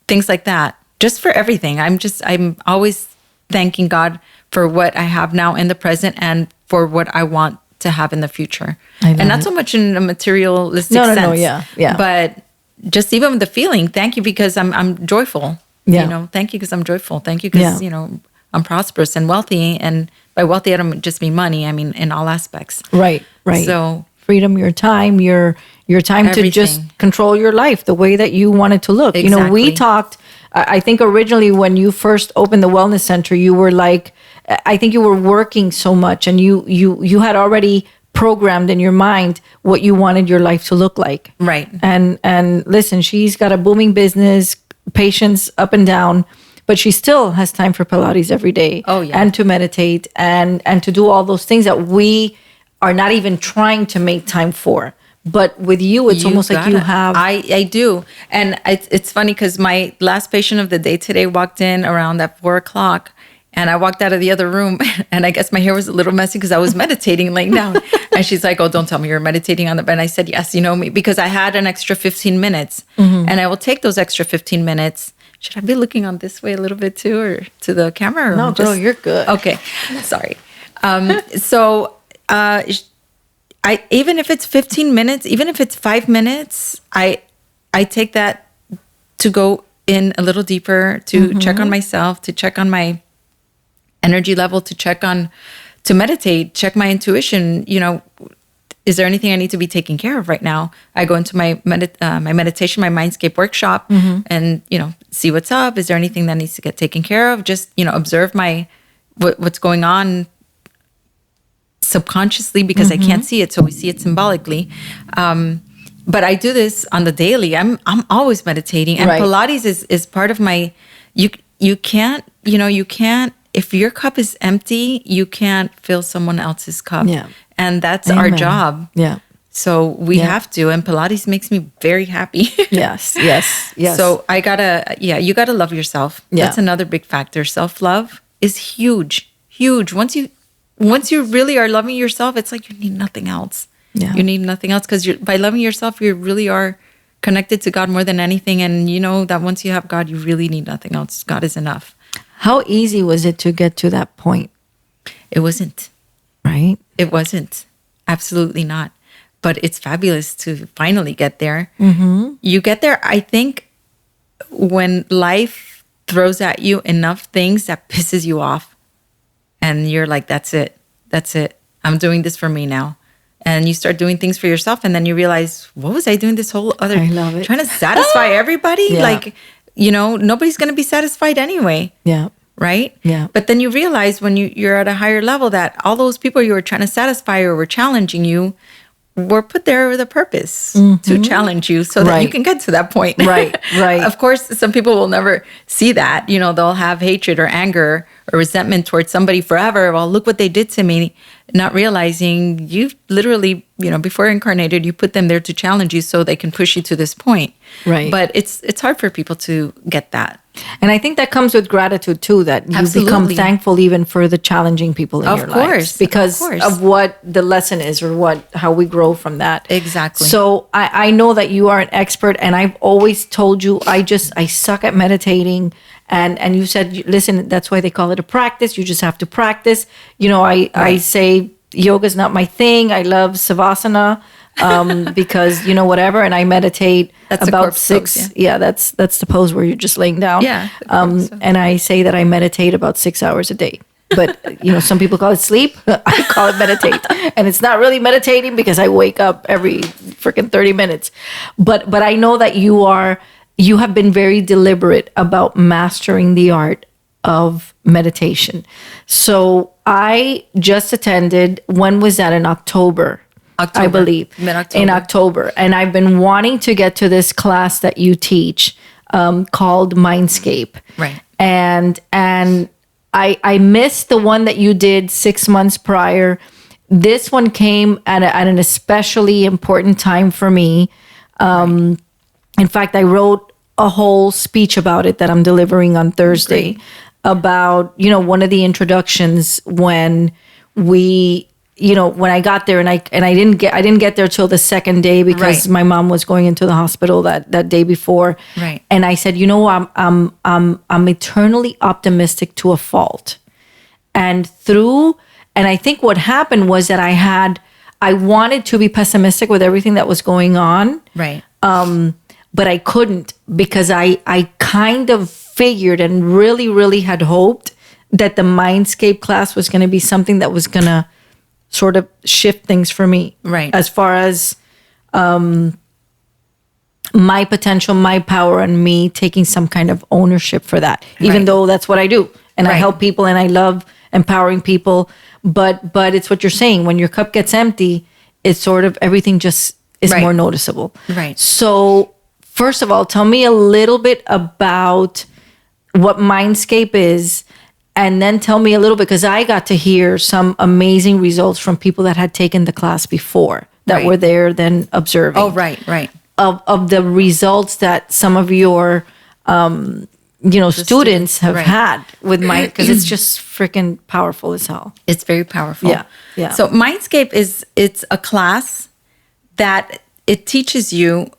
[SPEAKER 2] Things like that, just for everything. I'm always thanking God for what I have now in the present and for what I want to have in the future. And not so much in a materialistic sense.
[SPEAKER 1] No, yeah.
[SPEAKER 2] But just even the feeling, thank you, because I'm joyful.
[SPEAKER 1] Yeah.
[SPEAKER 2] Thank you, because I'm joyful. Thank you, because, I'm prosperous and wealthy. And by wealthy, I don't just mean money. I mean, in all aspects.
[SPEAKER 1] Right.
[SPEAKER 2] So
[SPEAKER 1] freedom, your time, your time
[SPEAKER 2] everything.
[SPEAKER 1] to just control your life the way that you want it to look.
[SPEAKER 2] Exactly.
[SPEAKER 1] We talked, I think originally when you first opened the wellness center, you were like, I think you were working so much, and you had already programmed in your mind what you wanted your life to look like.
[SPEAKER 2] Right.
[SPEAKER 1] And listen, she's got a booming business, patients up and down, but she still has time for Pilates every day.
[SPEAKER 2] Oh, yeah.
[SPEAKER 1] And to meditate and to do all those things that we are not even trying to make time for. But with you, it's almost like you have.
[SPEAKER 2] I do. And it's funny because my last patient of the day today walked in around at 4:00. And I walked out of the other room, and I guess my hair was a little messy because I was meditating laying down. And she's like, oh, don't tell me you're meditating on the bed. And I said, yes, you know me, because I had an extra 15 minutes. And I will take those extra 15 minutes. Should I be looking on this way a little bit too, or to the camera? Or
[SPEAKER 1] No, girl, you're good.
[SPEAKER 2] Okay, sorry. So even if it's 15 minutes, even if it's 5 minutes, I take that to go in a little deeper, to check on myself, to check on my energy level, to meditate, check my intuition. Is there anything I need to be taking care of right now? I go into my meditation, my Mindscape workshop, and see what's up. Is there anything that needs to get taken care of? Just observe what's going on subconsciously, because I can't see it, so we see it symbolically. But I do this on the daily. I'm always meditating, and
[SPEAKER 1] right.
[SPEAKER 2] Pilates is part of my. You can't. If your cup is empty, you can't fill someone else's cup.
[SPEAKER 1] Yeah.
[SPEAKER 2] And that's our job.
[SPEAKER 1] Yeah.
[SPEAKER 2] So we have to. And Pilates makes me very happy.
[SPEAKER 1] Yes.
[SPEAKER 2] So you gotta love yourself.
[SPEAKER 1] Yeah.
[SPEAKER 2] That's another big factor. Self-love is huge. Once you really are loving yourself, it's like you need nothing else.
[SPEAKER 1] Yeah.
[SPEAKER 2] You need nothing else, because by loving yourself, you really are connected to God more than anything. And you know that once you have God, you really need nothing else. God is enough.
[SPEAKER 1] How easy was it to get to that point?
[SPEAKER 2] It wasn't.
[SPEAKER 1] Right?
[SPEAKER 2] It wasn't. Absolutely not. But it's fabulous to finally get there. You get there, I think, when life throws at you enough things that pisses you off. And you're like, that's it. I'm doing this for me now. And you start doing things for yourself. And then you realize, what was I doing this whole other...
[SPEAKER 1] I love it.
[SPEAKER 2] Trying to satisfy everybody?
[SPEAKER 1] Yeah.
[SPEAKER 2] Like, nobody's going to be satisfied anyway.
[SPEAKER 1] Yeah.
[SPEAKER 2] Right?
[SPEAKER 1] Yeah.
[SPEAKER 2] But then you realize when you're at a higher level that all those people you were trying to satisfy or were challenging you were put there with a purpose to challenge you so that you can get to that point.
[SPEAKER 1] Right.
[SPEAKER 2] Of course, some people will never see that. They'll have hatred or anger or resentment towards somebody forever. Well, look what they did to me, not realizing you've literally before incarnated, you put them there to challenge you so they can push you to this point.
[SPEAKER 1] Right.
[SPEAKER 2] But it's hard for people to get that.
[SPEAKER 1] And I think that comes with gratitude too, that you become
[SPEAKER 2] Absolutely.
[SPEAKER 1] thankful even for the challenging people in
[SPEAKER 2] Of
[SPEAKER 1] your
[SPEAKER 2] course,
[SPEAKER 1] lives because
[SPEAKER 2] of course.
[SPEAKER 1] of what the lesson is or how we grow from that.
[SPEAKER 2] Exactly.
[SPEAKER 1] So I know that you are an expert, and I've always told you I suck at meditating. And you said, listen, that's why they call it a practice. You just have to practice. I say yoga's not my thing. I love savasana. Because whatever, and I meditate
[SPEAKER 2] That's
[SPEAKER 1] about
[SPEAKER 2] corpse
[SPEAKER 1] 6.
[SPEAKER 2] pose,
[SPEAKER 1] that's the pose where you're just laying down.
[SPEAKER 2] Yeah, the corpse pose.
[SPEAKER 1] And I say that I meditate about 6 hours a day. But some people call it sleep. I call it meditate, and it's not really meditating because I wake up every freaking 30 minutes. But I know that you have been very deliberate about mastering the art of meditation. So I just attended. When was that? In October. I believe
[SPEAKER 2] Mid-October.
[SPEAKER 1] in October, and I've been wanting to get to this class that you teach called Mindscape,
[SPEAKER 2] Right.
[SPEAKER 1] And I missed the one that you did 6 months prior. This one came at an especially important time for me. In fact, I wrote a whole speech about it that I'm delivering on Thursday.
[SPEAKER 2] Great.
[SPEAKER 1] About one of the introductions when when I got there, and I didn't get there till the second day because
[SPEAKER 2] Right.
[SPEAKER 1] my mom was going into the hospital that day before.
[SPEAKER 2] Right.
[SPEAKER 1] And I said, I'm eternally optimistic to a fault. And I think what happened was that I wanted to be pessimistic with everything that was going on.
[SPEAKER 2] Right.
[SPEAKER 1] But I couldn't because I kind of figured and really, really had hoped that the Mindscape class was going to be something that was going to sort of shift things for me.
[SPEAKER 2] Right.
[SPEAKER 1] As far as my potential, my power, and me taking some kind of ownership for that, even
[SPEAKER 2] Right.
[SPEAKER 1] though that's what I do. And I
[SPEAKER 2] Right.
[SPEAKER 1] help people and I love empowering people. But it's what you're saying. When your cup gets empty, it's sort of everything just is
[SPEAKER 2] Right.
[SPEAKER 1] more noticeable.
[SPEAKER 2] Right.
[SPEAKER 1] So first of all, tell me a little bit about what Mindscape is, and then tell me a little bit, because I got to hear some amazing results from people that had taken the class before, that
[SPEAKER 2] Right.
[SPEAKER 1] were there then observing.
[SPEAKER 2] Oh, right.
[SPEAKER 1] Of the results that some of your students have
[SPEAKER 2] right.
[SPEAKER 1] had with Mind, because it's just freaking powerful as hell.
[SPEAKER 2] It's very powerful.
[SPEAKER 1] Yeah.
[SPEAKER 2] So Mindscape it's a class that it teaches you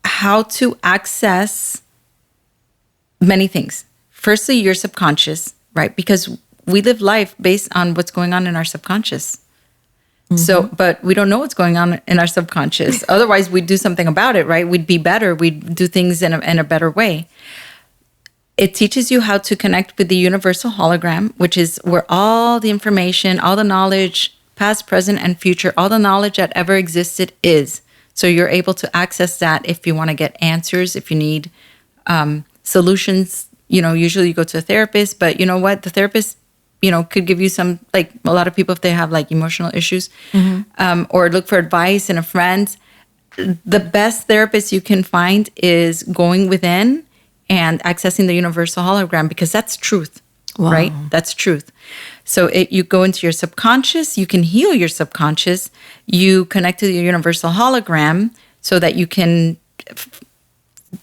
[SPEAKER 2] how to access many things. Firstly, your subconscious, right? Because we live life based on what's going on in our subconscious. So, but we don't know what's going on in our subconscious. Otherwise, we'd do something about it, right? We'd be better. We'd do things in a better way. It teaches you how to connect with the universal hologram, which is where all the information, all the knowledge, past, present, and future, all the knowledge that ever existed is. So you're able to access that if you want to get answers, if you need solutions. Usually you go to a therapist, but you know what? The therapist, could give you some, like a lot of people, if they have like emotional issues, or look for advice in a friend. The best therapist you can find is going within and accessing the universal hologram, because that's truth, right? That's truth. So you go into your subconscious, you can heal your subconscious, you connect to the universal hologram so that you can,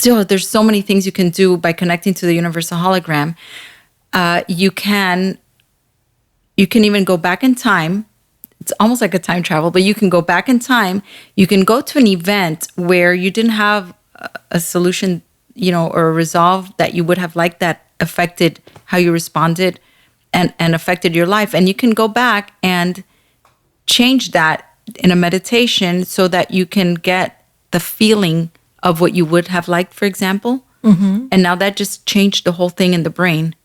[SPEAKER 2] there's so many things you can do by connecting to the universal hologram. You can even go back in time. It's almost like a time travel, but you can go back in time. You can go to an event where you didn't have a solution, or a resolve that you would have liked that affected how you responded and affected your life. And you can go back and change that in a meditation so that you can get the feeling of what you would have liked, for example. Mm-hmm. And now that just changed the whole thing in the brain.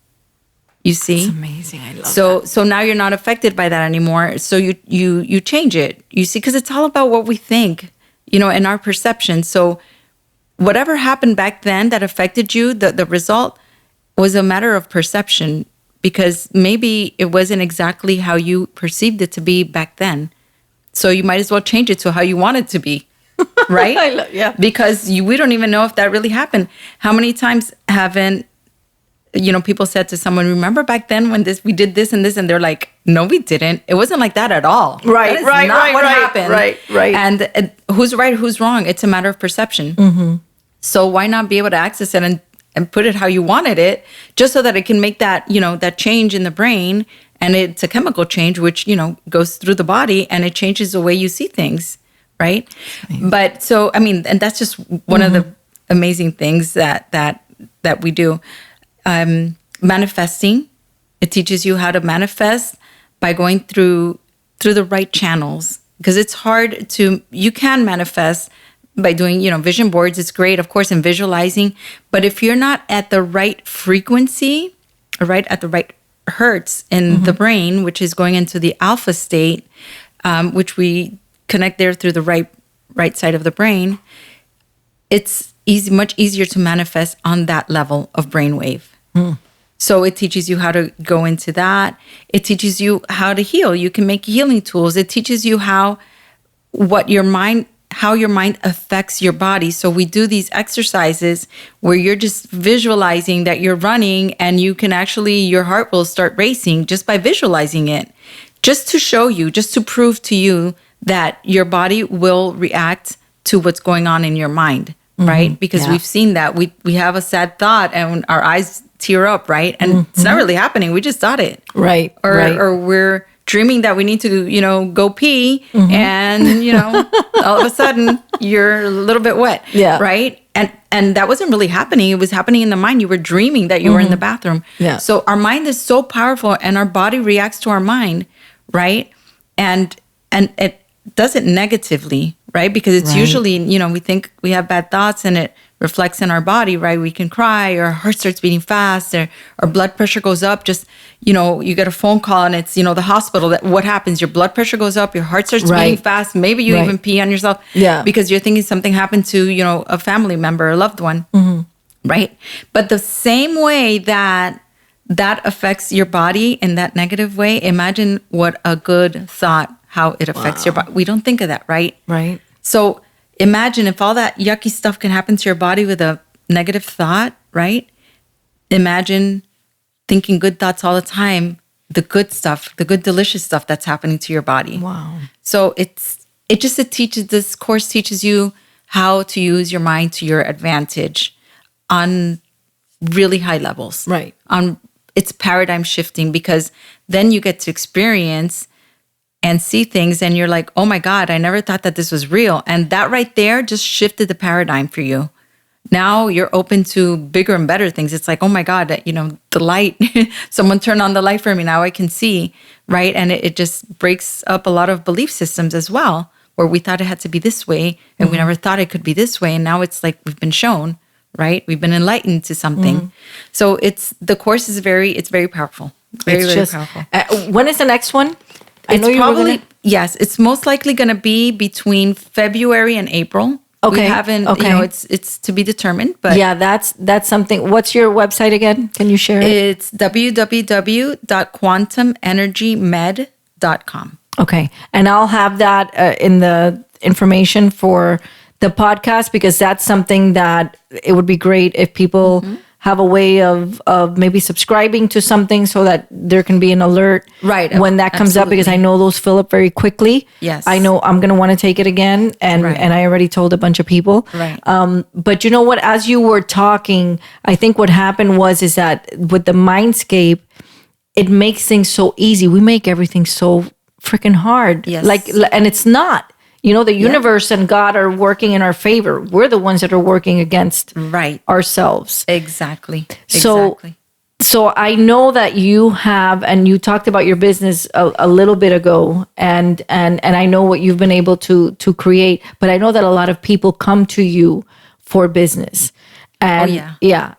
[SPEAKER 2] You see?
[SPEAKER 1] It's amazing. I love that.
[SPEAKER 2] So now you're not affected by that anymore. So you change it. You see, because it's all about what we think, and our perception. So whatever happened back then that affected you, the result was a matter of perception, because maybe it wasn't exactly how you perceived it to be back then. So you might as well change it to how you want it to be. Right?
[SPEAKER 1] Yeah.
[SPEAKER 2] Because we don't even know if that really happened. How many times haven't people said to someone, remember back then when we did this and this, and they're like, no, we didn't. It wasn't like that at all.
[SPEAKER 1] Right,
[SPEAKER 2] That is
[SPEAKER 1] right,
[SPEAKER 2] not
[SPEAKER 1] right,
[SPEAKER 2] what
[SPEAKER 1] right,
[SPEAKER 2] happened.
[SPEAKER 1] right.
[SPEAKER 2] And who's right, who's wrong? It's a matter of perception. So why not be able to access it and put it how you wanted it, just so that it can make that, that change in the brain. And it's a chemical change, which, goes through the body and it changes the way you see things. Right. But so, I mean, and that's just one of the amazing things that we do. Manifesting, it teaches you how to manifest by going through the right channels, because it's hard you can manifest by doing, vision boards. It's great, of course, in visualizing, but if you're not at the right frequency, right at the right hertz in the brain, which is going into the alpha state, which we connect there through the right side of the brain, it's much easier to manifest on that level of brainwave. So it teaches you how to go into that. It teaches you how to heal. You can make healing tools. It teaches you how your mind affects your body. So we do these exercises where you're just visualizing that you're running, and you can actually, your heart will start racing just by visualizing it, just to show you, just to prove to you that your body will react to what's going on in your mind, right? Because we've seen that. We have a sad thought and our eyes tear up, right? And it's not really happening. We just thought it.
[SPEAKER 1] Right.
[SPEAKER 2] Or we're dreaming that we need to, go pee, and, all of a sudden you're a little bit wet.
[SPEAKER 1] Yeah.
[SPEAKER 2] Right. And that wasn't really happening. It was happening in the mind. You were dreaming that you were in the bathroom.
[SPEAKER 1] Yeah.
[SPEAKER 2] So our mind is so powerful, and our body reacts to our mind, right? And it does it negatively, right? Because it's usually, we think we have bad thoughts and it reflects in our body, right? We can cry, or our heart starts beating fast, or our blood pressure goes up. Just, you get a phone call and it's, the hospital. What happens? Your blood pressure goes up, your heart starts beating fast. Maybe you even pee on yourself, because you're thinking something happened to, a family member, a loved one, right? But the same way that affects your in that negative way, imagine what a good thought, how it affects your body. We don't think of that, right?
[SPEAKER 1] Right.
[SPEAKER 2] So imagine if all that yucky stuff can happen to your body with a negative thought, right? Imagine thinking good thoughts all the time, the good stuff, the good, delicious stuff that's happening to your body.
[SPEAKER 1] Wow.
[SPEAKER 2] So this course teaches you how to use your mind to your advantage on really high levels.
[SPEAKER 1] Right.
[SPEAKER 2] It's paradigm shifting, because then you get to experience and see things, and you're like, oh my God, I never thought that this was real. And that right there just shifted the paradigm for you. Now you're open to bigger and better things. It's like, oh my God, the light, someone turned on the light for me. Now I can see, right? And it just breaks up a lot of belief systems as well, where we thought it had to be this way, and we never thought it could be this way. And now it's like we've been shown, right? We've been enlightened to something. So the course is very powerful. Very powerful.
[SPEAKER 1] When is the next one?
[SPEAKER 2] Yes, it's most likely going to be between February and April.
[SPEAKER 1] Okay.
[SPEAKER 2] We haven't, it's to be determined, but
[SPEAKER 1] yeah, that's something. What's your website again? Can you share it?
[SPEAKER 2] It's www.quantumenergymed.com.
[SPEAKER 1] Okay. And I'll have that in the information for the podcast, because that's something that it would be great if people have a way of maybe subscribing to something, so that there can be an alert when that comes up, because I know those fill up very quickly.
[SPEAKER 2] Yes.
[SPEAKER 1] I know I'm going to want to take it again, and I already told a bunch of people.
[SPEAKER 2] Right.
[SPEAKER 1] But you know what, as you were talking, I think what happened is that with the Mindscape, it makes things so easy. We make everything so freaking hard.
[SPEAKER 2] Yes.
[SPEAKER 1] And it's not. The universe and God are working in our favor. We're the ones that are working against ourselves.
[SPEAKER 2] Exactly.
[SPEAKER 1] So I know that you have, and you talked about your business a little bit ago, and I know what you've been able to create, but I know that a lot of people come to you for business. And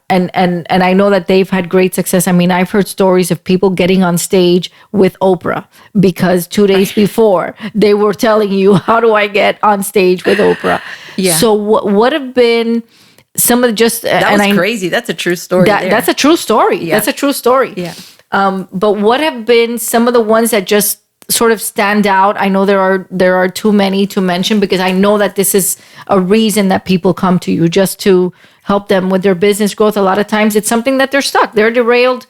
[SPEAKER 1] and I know that they've had great success. I mean, I've heard stories of people getting on stage with Oprah because 2 days before they were telling you, how do I get on stage with Oprah?
[SPEAKER 2] Yeah.
[SPEAKER 1] So what have been some of
[SPEAKER 2] crazy. That's a true story.
[SPEAKER 1] That's a true story. Yeah. That's a true story.
[SPEAKER 2] Yeah.
[SPEAKER 1] But what have been some of the ones that just sort of stand out? I know there are too many to mention, because I know that this is a reason that people come to you, just to help them with their business growth. A lot of times it's something that they're stuck, they're derailed.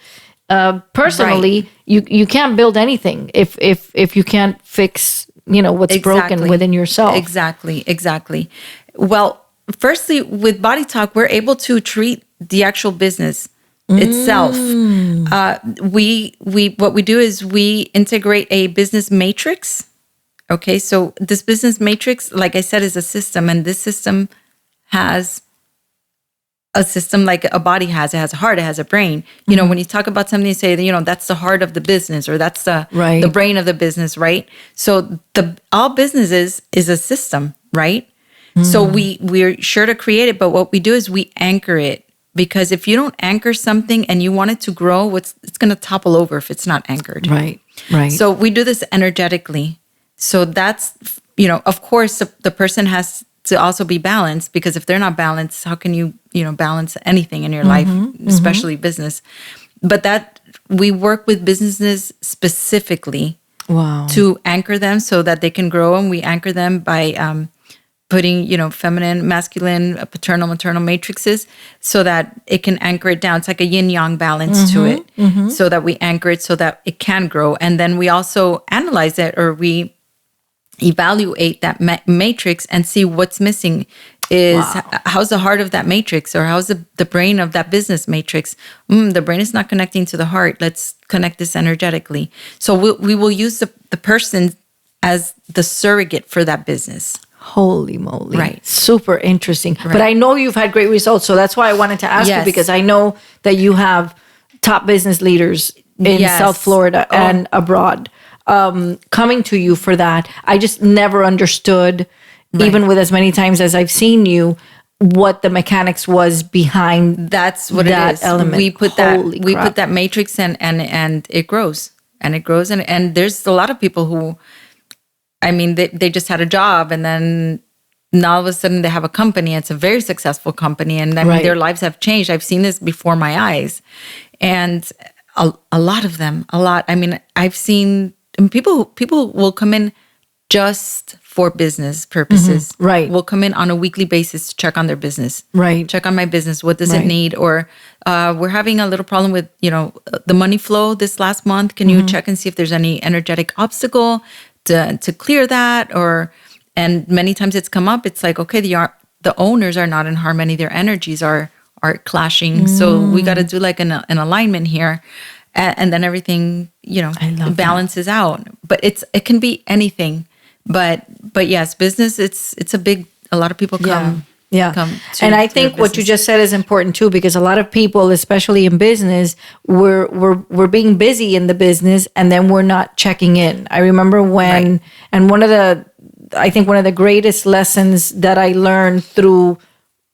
[SPEAKER 1] Personally, you can't build anything if you can't fix, what's broken within yourself.
[SPEAKER 2] Exactly. Well, firstly, with Body Talk, we're able to treat the actual business itself. We what we do is we integrate a business matrix. Okay, so this business matrix, like I said, is a system, and this system has a system like a body has. It has a heart, it has a brain. When you talk about something, you say, that's the heart of the business, or that's the brain of the business, right? So all businesses is a system, right? So we're sure to create it, but what we do is we anchor it. Because if you don't anchor something and you want it to grow, it's going to topple over if it's not anchored.
[SPEAKER 1] Right.
[SPEAKER 2] So we do this energetically. So that's, of course, the person has to also be balanced, because if they're not balanced, how can you, balance anything in your life, especially business? But that we work with businesses specifically to anchor them so that they can grow. And we anchor them by putting, feminine, masculine, paternal, maternal matrices so that it can anchor it down. It's like a yin yang balance to it, so that we anchor it so that it can grow. And then we also analyze it, or we evaluate that matrix and see what's missing. How's the heart of that matrix, or how's the brain of that business matrix? The brain is not connecting to the heart. Let's connect this energetically. So we will use the person as the surrogate for that business.
[SPEAKER 1] Holy moly.
[SPEAKER 2] Right.
[SPEAKER 1] Super interesting.
[SPEAKER 2] Right.
[SPEAKER 1] But I know you've had great results. So that's why I wanted to ask you, because I know that you have top business leaders in South Florida and abroad coming to you for that. I just never understood, even with as many times as I've seen you, what the mechanics was behind
[SPEAKER 2] that's what
[SPEAKER 1] that
[SPEAKER 2] it is.
[SPEAKER 1] element.
[SPEAKER 2] We put that matrix and it grows. And it grows. And there's a lot of people who, they just had a job, and then now all of a sudden they have a company. It's a very successful company, and their lives have changed. I've seen this before my eyes, and a lot of them, I've seen people will come in just for business purposes.
[SPEAKER 1] Right.
[SPEAKER 2] Will come in on a weekly basis to check on their business.
[SPEAKER 1] Right.
[SPEAKER 2] Check on my business. What does it need? Or we're having a little problem with, the money flow this last month. Can you check and see if there's any energetic obstacle to clear that? And many times it's come up. It's like, okay, the owners are not in harmony. Their energies are clashing. So we got to do like an alignment here. And then everything, balances out. But it can be anything. But yes, business, it's a lot of people come.
[SPEAKER 1] Yeah. And I think what you just said is important too, because a lot of people, especially in business, we're being busy in the business, and then we're not checking in. I remember when, and one of the greatest lessons that I learned through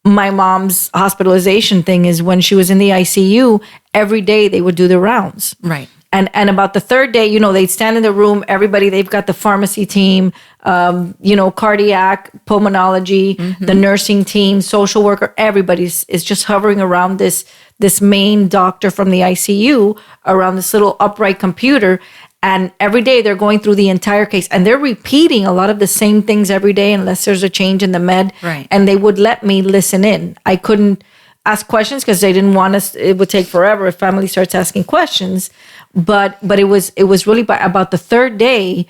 [SPEAKER 1] my mom's hospitalization thing is when she was in the ICU, every day they would do the rounds.
[SPEAKER 2] Right.
[SPEAKER 1] And about the third day, they'd stand in the room, everybody, they've got the pharmacy team, cardiac, pulmonology, the nursing team, social worker, everybody's is just hovering around this main doctor from the ICU, around this little upright computer. And every day they're going through the entire case, and they're repeating a lot of the same things every day unless there's a change in the med.
[SPEAKER 2] Right.
[SPEAKER 1] And they would let me listen in. I couldn't ask questions because they didn't want us. It would take forever if family starts asking questions. But it was really about the third day,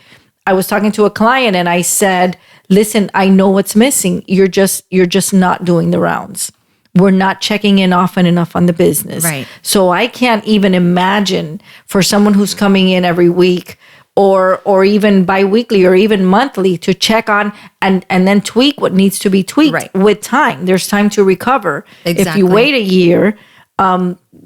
[SPEAKER 1] I was talking to a client and I said, listen, I know what's missing. You're just not doing the rounds. We're not checking in often enough on the business.
[SPEAKER 2] Right.
[SPEAKER 1] So I can't even imagine for someone who's coming in every week or even biweekly or even monthly to check on and then tweak what needs to be tweaked with time. There's time to recover.
[SPEAKER 2] Exactly.
[SPEAKER 1] If you wait a year,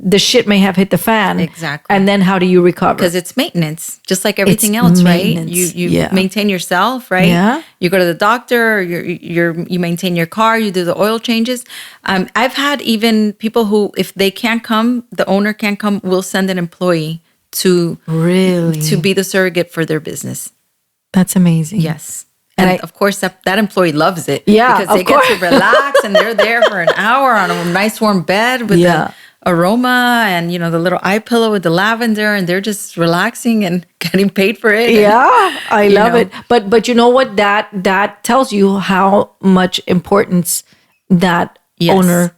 [SPEAKER 1] the shit may have hit the fan.
[SPEAKER 2] Exactly.
[SPEAKER 1] And then how do you recover?
[SPEAKER 2] Because it's maintenance, just like everything else, right? You maintain yourself, right?
[SPEAKER 1] Yeah.
[SPEAKER 2] You go to the doctor, you maintain your car, you do the oil changes. I've had even people who, if they can't come, the owner can't come, will send an employee to be the surrogate for their business.
[SPEAKER 1] That's amazing.
[SPEAKER 2] Yes. And of course, that employee loves it.
[SPEAKER 1] Yeah,
[SPEAKER 2] because they get to relax and they're there for an hour on a nice warm bed with aroma and, the little eye pillow with the lavender, and they're just relaxing and getting paid for it.
[SPEAKER 1] Yeah, I
[SPEAKER 2] you
[SPEAKER 1] love
[SPEAKER 2] know.
[SPEAKER 1] it. But you know what? That tells you how much importance that
[SPEAKER 2] Yes.
[SPEAKER 1] owner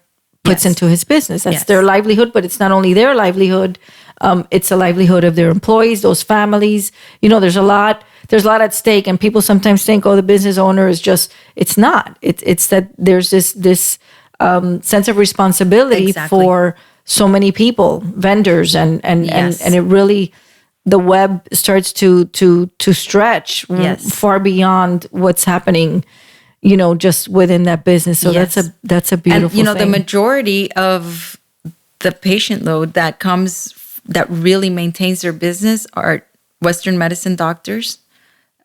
[SPEAKER 1] puts
[SPEAKER 2] Yes.
[SPEAKER 1] into his business. That's
[SPEAKER 2] Yes.
[SPEAKER 1] their livelihood, but it's not only their livelihood. It's the livelihood of their employees, those families. There's a lot at stake, and people sometimes think, oh, the business owner is just. It's not. It's that there's this sense of responsibility
[SPEAKER 2] Exactly.
[SPEAKER 1] for so many people, vendors, and
[SPEAKER 2] Yes.
[SPEAKER 1] and it really, the web starts to stretch
[SPEAKER 2] Yes.
[SPEAKER 1] far beyond what's happening, just within that business. So
[SPEAKER 2] Yes.
[SPEAKER 1] that's a beautiful
[SPEAKER 2] And,
[SPEAKER 1] thing.
[SPEAKER 2] the majority of the patient load that really maintains their business are Western medicine doctors.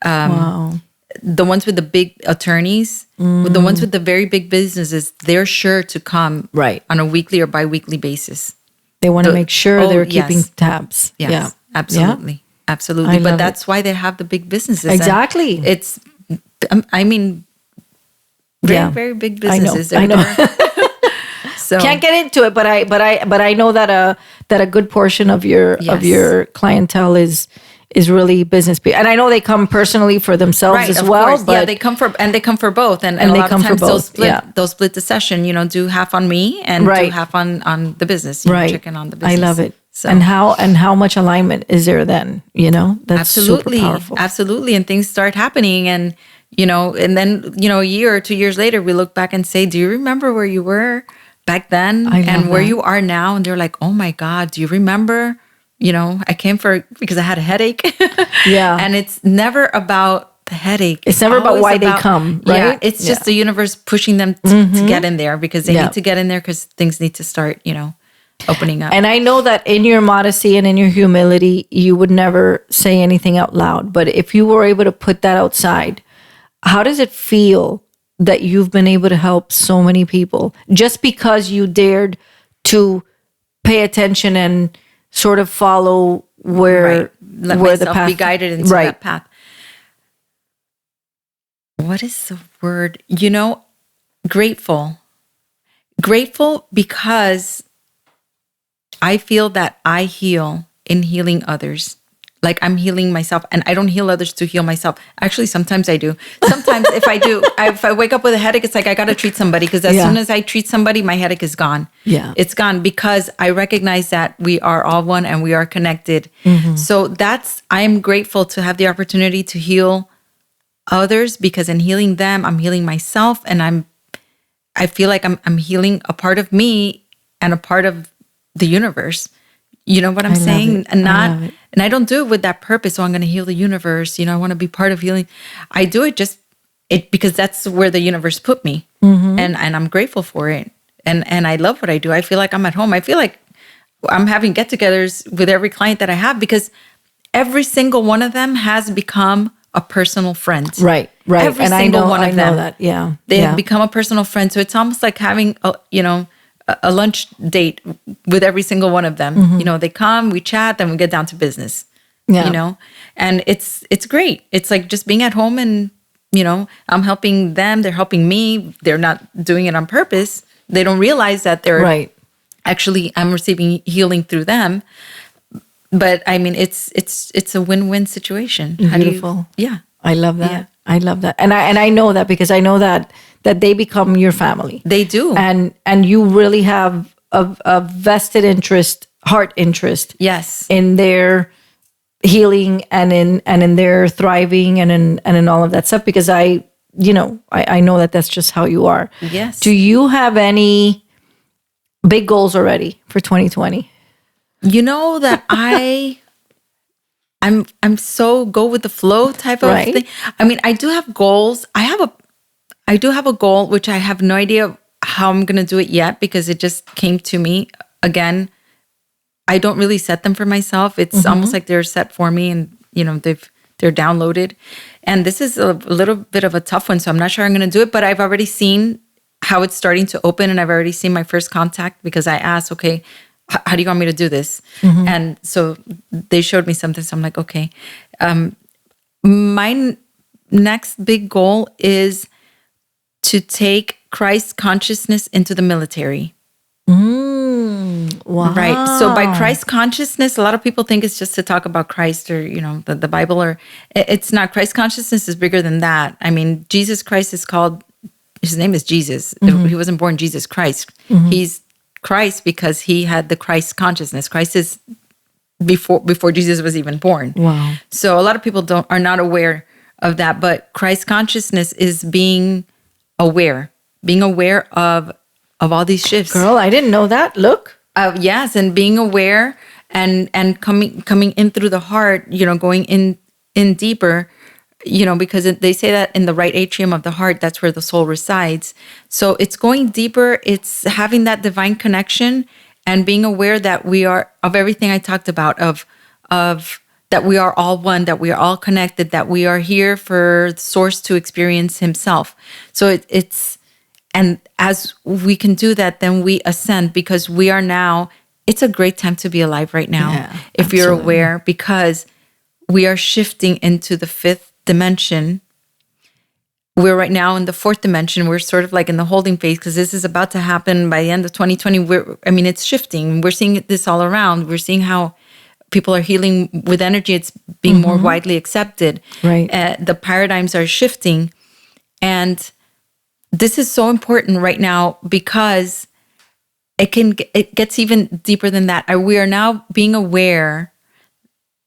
[SPEAKER 1] Wow.
[SPEAKER 2] The ones with the big attorneys, with the ones with the very big businesses, they're sure to come
[SPEAKER 1] Right.
[SPEAKER 2] on a weekly or bi-weekly basis.
[SPEAKER 1] They want to make sure
[SPEAKER 2] Oh,
[SPEAKER 1] they're keeping
[SPEAKER 2] yes.
[SPEAKER 1] tabs.
[SPEAKER 2] Yes,
[SPEAKER 1] Yeah.
[SPEAKER 2] absolutely.
[SPEAKER 1] Yeah.
[SPEAKER 2] Absolutely.
[SPEAKER 1] I love
[SPEAKER 2] But that's why they have the big businesses. And
[SPEAKER 1] Exactly.
[SPEAKER 2] it's, I mean, very,
[SPEAKER 1] Yeah.
[SPEAKER 2] very big
[SPEAKER 1] I know.
[SPEAKER 2] businesses.
[SPEAKER 1] I know.
[SPEAKER 2] So
[SPEAKER 1] Can't get into it, but I know that a good portion of your
[SPEAKER 2] Yes.
[SPEAKER 1] clientele is really business people, and I know they come personally for themselves
[SPEAKER 2] right,
[SPEAKER 1] as
[SPEAKER 2] of
[SPEAKER 1] well.
[SPEAKER 2] course.
[SPEAKER 1] But
[SPEAKER 2] Yeah, they come for both, and a
[SPEAKER 1] they
[SPEAKER 2] lot
[SPEAKER 1] come
[SPEAKER 2] of
[SPEAKER 1] for
[SPEAKER 2] times
[SPEAKER 1] both, yeah.
[SPEAKER 2] they'll split the session. Do half on me and
[SPEAKER 1] Right.
[SPEAKER 2] do half on the business.
[SPEAKER 1] right,
[SPEAKER 2] Chicken on the business.
[SPEAKER 1] I love it.
[SPEAKER 2] So
[SPEAKER 1] And how much alignment is there then? That's
[SPEAKER 2] absolutely,
[SPEAKER 1] super powerful.
[SPEAKER 2] absolutely, and things start happening, and and then a year or 2 years later, we look back and say, "Do you remember where you were back then
[SPEAKER 1] I love
[SPEAKER 2] and where
[SPEAKER 1] that.
[SPEAKER 2] you are now?" And they're like, "Oh my God, do you remember?" I came because I had a headache.
[SPEAKER 1] Yeah.
[SPEAKER 2] And it's never about the headache.
[SPEAKER 1] It's never about
[SPEAKER 2] always
[SPEAKER 1] why they come, right?
[SPEAKER 2] Yeah, it's just
[SPEAKER 1] Yeah.
[SPEAKER 2] the universe pushing them to get in there because they
[SPEAKER 1] Yeah.
[SPEAKER 2] need to get in there because things need to start, opening up.
[SPEAKER 1] And I know that in your modesty and in your humility, you would never say anything out loud. But if you were able to put that outside, how does it feel that you've been able to help so many people just because you dared to pay attention and sort of follow
[SPEAKER 2] Right. Let
[SPEAKER 1] where the
[SPEAKER 2] myself
[SPEAKER 1] path
[SPEAKER 2] be guided into
[SPEAKER 1] right.
[SPEAKER 2] that path. What is the word? Grateful. Grateful because I feel that I heal in healing others. Like I'm healing myself, and I don't heal others to heal myself. Actually, sometimes I do. Sometimes if I wake up with a headache, it's like I got to treat somebody because as
[SPEAKER 1] Yeah.
[SPEAKER 2] soon as I treat somebody, my headache is gone.
[SPEAKER 1] Yeah.
[SPEAKER 2] It's gone because I recognize that we are all one and we are connected. So I am grateful to have the opportunity to heal others because in healing them, I'm healing myself, and I feel like I'm healing a part of me and a part of the universe. You know what I'm
[SPEAKER 1] I love
[SPEAKER 2] saying?
[SPEAKER 1] it.
[SPEAKER 2] And
[SPEAKER 1] I love it.
[SPEAKER 2] and I don't do it with that purpose. So I'm going to heal the universe. I want to be part of healing. I do it because that's where the universe put me, and I'm grateful for it. And I love what I do. I feel like I'm at home. I feel like I'm having get-togethers with every client that I have because every single one of them has become a personal friend.
[SPEAKER 1] Right.
[SPEAKER 2] Every
[SPEAKER 1] And
[SPEAKER 2] single one of
[SPEAKER 1] I know
[SPEAKER 2] them.
[SPEAKER 1] that. Yeah.
[SPEAKER 2] They
[SPEAKER 1] yeah.
[SPEAKER 2] have become a personal friend. So it's almost like having a lunch date with every single one of them. They come, we chat, then we get down to business.
[SPEAKER 1] Yeah.
[SPEAKER 2] And it's great. It's like just being at home and I'm helping them, they're helping me. They're not doing it on purpose. They don't realize that they're
[SPEAKER 1] Right.
[SPEAKER 2] actually I'm receiving healing through them. But I mean it's a win-win situation. How do you-
[SPEAKER 1] Beautiful.
[SPEAKER 2] yeah.
[SPEAKER 1] I love that.
[SPEAKER 2] Yeah.
[SPEAKER 1] I love that. And I know that because I know that they become your family.
[SPEAKER 2] They do.
[SPEAKER 1] And you really have a vested interest, heart interest
[SPEAKER 2] Yes.
[SPEAKER 1] in their healing and in their thriving and in all of that stuff because I know that that's just how you are.
[SPEAKER 2] Yes.
[SPEAKER 1] Do you have any big goals already for 2020?
[SPEAKER 2] You know that I'm so go with the flow type of
[SPEAKER 1] Right.
[SPEAKER 2] thing. I mean, I do have goals. I do have a goal which I have no idea how I'm going to do it yet because it just came to me. Again, I don't really set them for myself. It's almost like they're set for me and they're downloaded. And this is a little bit of a tough one, so I'm not sure I'm going to do it, but I've already seen how it's starting to open and I've already seen my first contact because I asked, okay, how do you want me to do this? And so they showed me something. So I'm like, okay. My next big goal is to take Christ consciousness into the military.
[SPEAKER 1] Wow.
[SPEAKER 2] Right. So by Christ consciousness, a lot of people think it's just to talk about Christ or, the Bible, or it's not. Christ consciousness is bigger than that. I mean, Jesus Christ is called, his name is Jesus. He wasn't born Jesus Christ. He's Christ because he had the Christ consciousness. Christ is before Jesus was even born.
[SPEAKER 1] Wow.
[SPEAKER 2] So a lot of people are not aware of that, but Christ consciousness is being aware of all these shifts.
[SPEAKER 1] Girl, I didn't know that. Look.
[SPEAKER 2] Yes, and being aware and coming in through the heart, going in deeper, because they say that in the right atrium of the heart, that's where the soul resides. So it's going deeper. It's having that divine connection and being aware that we are, of everything I talked about, of that we are all one, that we are all connected, that we are here for the source to experience himself. So it's, and as we can do that, then we ascend, because we are now, it's a great time to be alive right now.
[SPEAKER 1] Yeah,
[SPEAKER 2] if you're
[SPEAKER 1] absolutely.
[SPEAKER 2] aware, because we are shifting into the fifth dimension. We're right now in the fourth dimension. We're sort of like in the holding phase, because this is about to happen by the end of 2020. It's shifting. We're seeing this all around. We're seeing how people are healing with energy. It's being more widely accepted.
[SPEAKER 1] Right.
[SPEAKER 2] The paradigms are shifting. And this is so important right now, because it gets even deeper than that. We are now being aware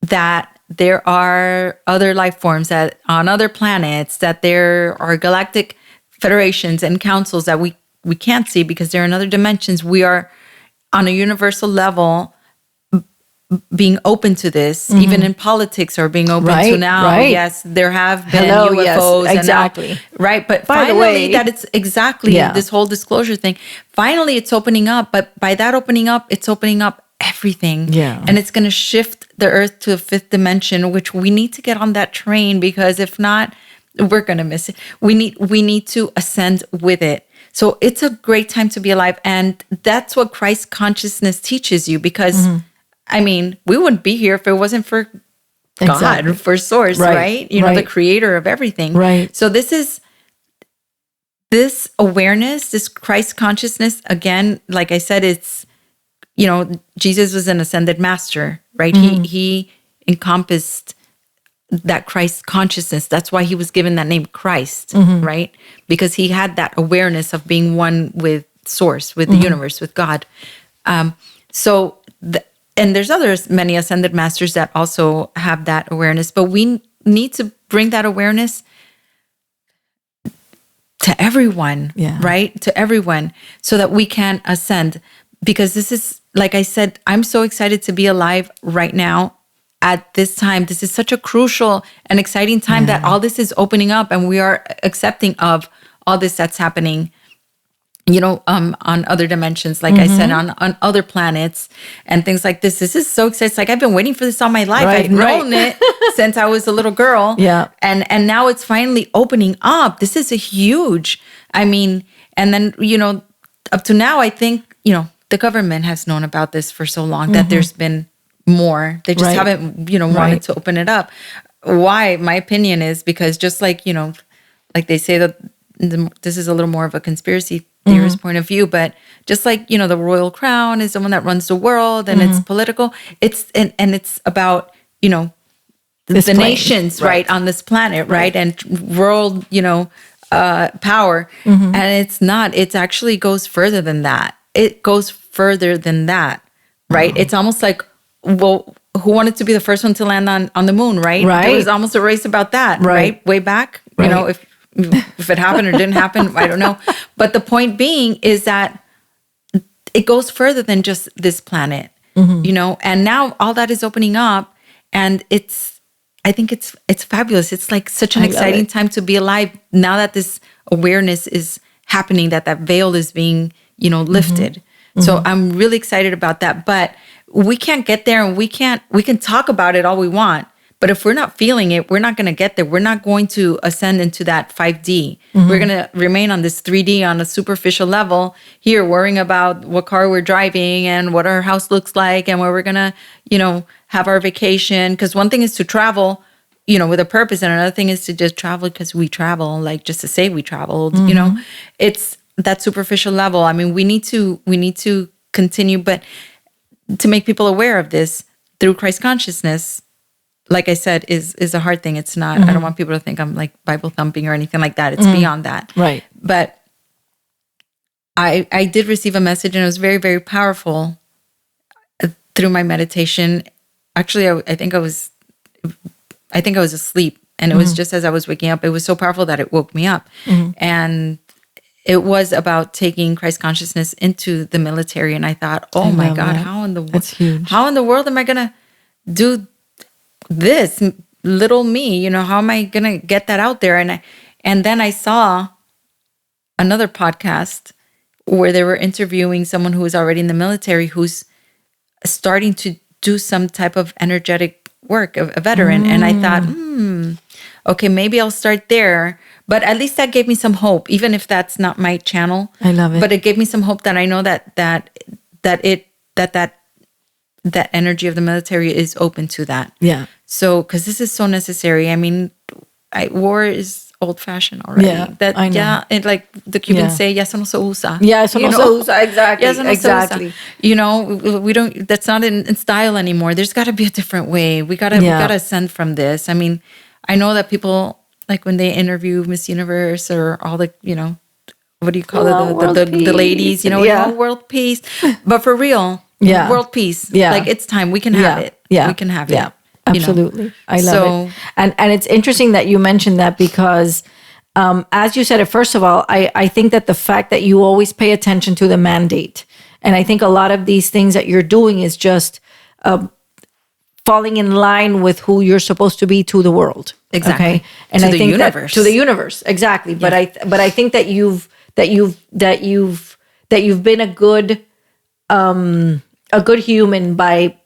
[SPEAKER 2] that there are other life forms that on other planets, that there are galactic federations and councils that we can't see because they're in other dimensions. We are on a universal level being open to this, even in politics are being open to now.
[SPEAKER 1] Right.
[SPEAKER 2] Yes, there have been
[SPEAKER 1] Hello,
[SPEAKER 2] UFOs.
[SPEAKER 1] yes, exactly.
[SPEAKER 2] And now, right. But
[SPEAKER 1] By the
[SPEAKER 2] finally,
[SPEAKER 1] way-
[SPEAKER 2] that it's exactly this whole disclosure thing. Finally, it's opening up. But by that opening up, it's opening up everything.
[SPEAKER 1] Yeah.
[SPEAKER 2] And it's going to shift the earth to a fifth dimension, which we need to get on that train, because if not, we're going to miss it. We need to ascend with it. So it's a great time to be alive. And that's what Christ consciousness teaches you, because we wouldn't be here if it wasn't for God,
[SPEAKER 1] Exactly.
[SPEAKER 2] for source, right? The
[SPEAKER 1] Right.
[SPEAKER 2] creator of everything.
[SPEAKER 1] Right.
[SPEAKER 2] So this awareness, this Christ consciousness, again, like I said, it's, Jesus was an ascended master, right? He encompassed that Christ consciousness. That's why he was given that name Christ, right? Because he had that awareness of being one with source, with the universe, with God. And there's many ascended masters that also have that awareness, but we need to bring that awareness to everyone, right? To everyone, so that we can ascend. Because this is, like I said, I'm so excited to be alive right now at this time. This is such a crucial and exciting time that all this is opening up, and we are accepting of all this that's happening, on other dimensions, like I said, on other planets and things like this. This is so exciting. It's like, I've been waiting for this all my life.
[SPEAKER 1] Right,
[SPEAKER 2] I've known it since I was a little girl.
[SPEAKER 1] Yeah.
[SPEAKER 2] And now it's finally opening up. This is a huge, and then, up to now, I think, the government has known about this for so long that there's been more. They just haven't, wanted to open it up. Why? My opinion is because just like, like they say that this is a little more of a conspiracy theorist point of view, but just like, the royal crown is the one that runs the world, and it's political. It's, and it's about, the
[SPEAKER 1] plane,
[SPEAKER 2] nations, right, on this planet, right? And world, power. And it's actually goes further than that. It goes further than that, right? It's almost like, well, who wanted to be the first one to land on the moon, right?
[SPEAKER 1] Right.
[SPEAKER 2] There was almost a race about that, right? Way back, if it happened or didn't happen, I don't know. But the point being is that it goes further than just this planet, and now all that is opening up, and I think it's fabulous. It's like such an exciting time to be alive now that this awareness is happening, that veil is being, lifted. So I'm really excited about that, but we can't get there, and we can talk about it all we want. But if we're not feeling it, we're not going to get there. We're not going to ascend into that 5D. We're going to remain on this 3D on a superficial level here, worrying about what car we're driving and what our house looks like and where we're going to, have our vacation. Because one thing is to travel, with a purpose, and another thing is to just travel because we travel, like just to say we traveled, It's that superficial level. We need to continue, but to make people aware of this through Christ consciousness, like I said, is a hard thing. It's not, I don't want people to think I'm like Bible thumping or anything like that. It's beyond that.
[SPEAKER 1] Right.
[SPEAKER 2] But I did receive a message, and it was very, very powerful through my meditation. Actually, I think I was asleep, and it was just as I was waking up. It was so powerful that it woke me up. And it was about taking Christ consciousness into the military. And I thought, oh my God,
[SPEAKER 1] That's huge.
[SPEAKER 2] How in the world am I going to do this? Little me, how am I going to get that out there? And then I saw another podcast where they were interviewing someone who was already in the military, who's starting to do some type of energetic work, a veteran. And I thought, okay, maybe I'll start there. But at least that gave me some hope, even if that's not my channel.
[SPEAKER 1] I love it.
[SPEAKER 2] But it gave me some hope that I know that energy of the military is open to that.
[SPEAKER 1] Yeah.
[SPEAKER 2] So, because this is so necessary. I mean, war is old-fashioned already.
[SPEAKER 1] Yeah, I know.
[SPEAKER 2] Yeah, and like the Cubans say, ya eso no se usa.
[SPEAKER 1] Yeah, eso no se usa. Exactly.
[SPEAKER 2] Ya eso no se usa. We don't. That's not in style anymore. There's got to be a different way. We gotta ascend from this. I mean, I know that people, like when they interview Miss Universe or all the, what do you call it? The ladies, world peace. But for real, world peace.
[SPEAKER 1] Yeah.
[SPEAKER 2] Like it's time. We can have it.
[SPEAKER 1] Yeah.
[SPEAKER 2] We can have
[SPEAKER 1] it. Absolutely. I love it. And it's interesting that you mentioned that because as you said it, first of all, I think that the fact that you always pay attention to the mandate. And I think a lot of these things that you're doing is just falling in line with who you're supposed to be to the world.
[SPEAKER 2] Exactly.
[SPEAKER 1] Okay. And
[SPEAKER 2] to the universe.
[SPEAKER 1] To the universe. Exactly. Yeah. But I think that you've been a good human by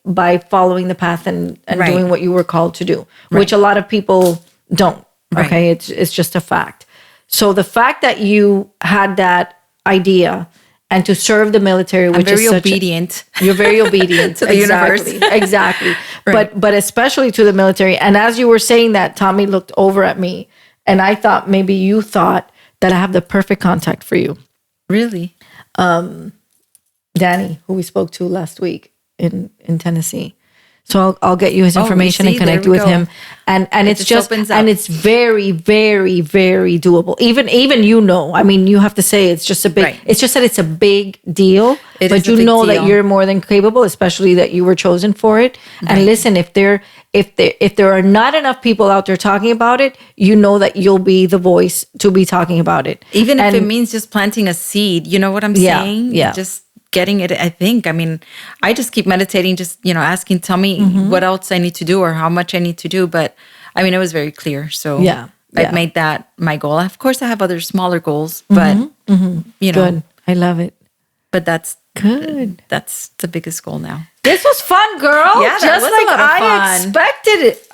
[SPEAKER 1] following the path and doing what you were called to do, which a lot of people don't. Okay. Right. It's just a fact. So the fact that you had that idea and to serve the military, which is
[SPEAKER 2] very obedient.
[SPEAKER 1] You're very obedient
[SPEAKER 2] to the universe.
[SPEAKER 1] Exactly.
[SPEAKER 2] Right.
[SPEAKER 1] But especially to the military. And as you were saying that, Tommy looked over at me and I thought maybe you thought that I have the perfect contact for you.
[SPEAKER 2] Really?
[SPEAKER 1] Danny, who we spoke to last week in Tennessee. So I'll get you his information and connect you with him. And it's just and it's very, very, very doable. Even I mean, you have to say it's just a big it's just that it's a big deal. But you know that you're more than capable, especially that you were chosen for it. Right. And listen, if there are not enough people out there talking about it, you know that you'll be the voice to be talking about it.
[SPEAKER 2] Even if it means just planting a seed, you know what I'm saying?
[SPEAKER 1] Yeah.
[SPEAKER 2] Just getting it, I think. I mean, I just keep meditating, just, asking, tell me what else I need to do or how much I need to do. But I mean, it was very clear. So I've made that my goal. Of course, I have other smaller goals, but,
[SPEAKER 1] Good. I love it.
[SPEAKER 2] But that's
[SPEAKER 1] good.
[SPEAKER 2] That's the biggest goal now.
[SPEAKER 1] This was fun, girl.
[SPEAKER 2] Yeah,
[SPEAKER 1] just
[SPEAKER 2] was
[SPEAKER 1] like
[SPEAKER 2] a lot of
[SPEAKER 1] I
[SPEAKER 2] fun.
[SPEAKER 1] expected it.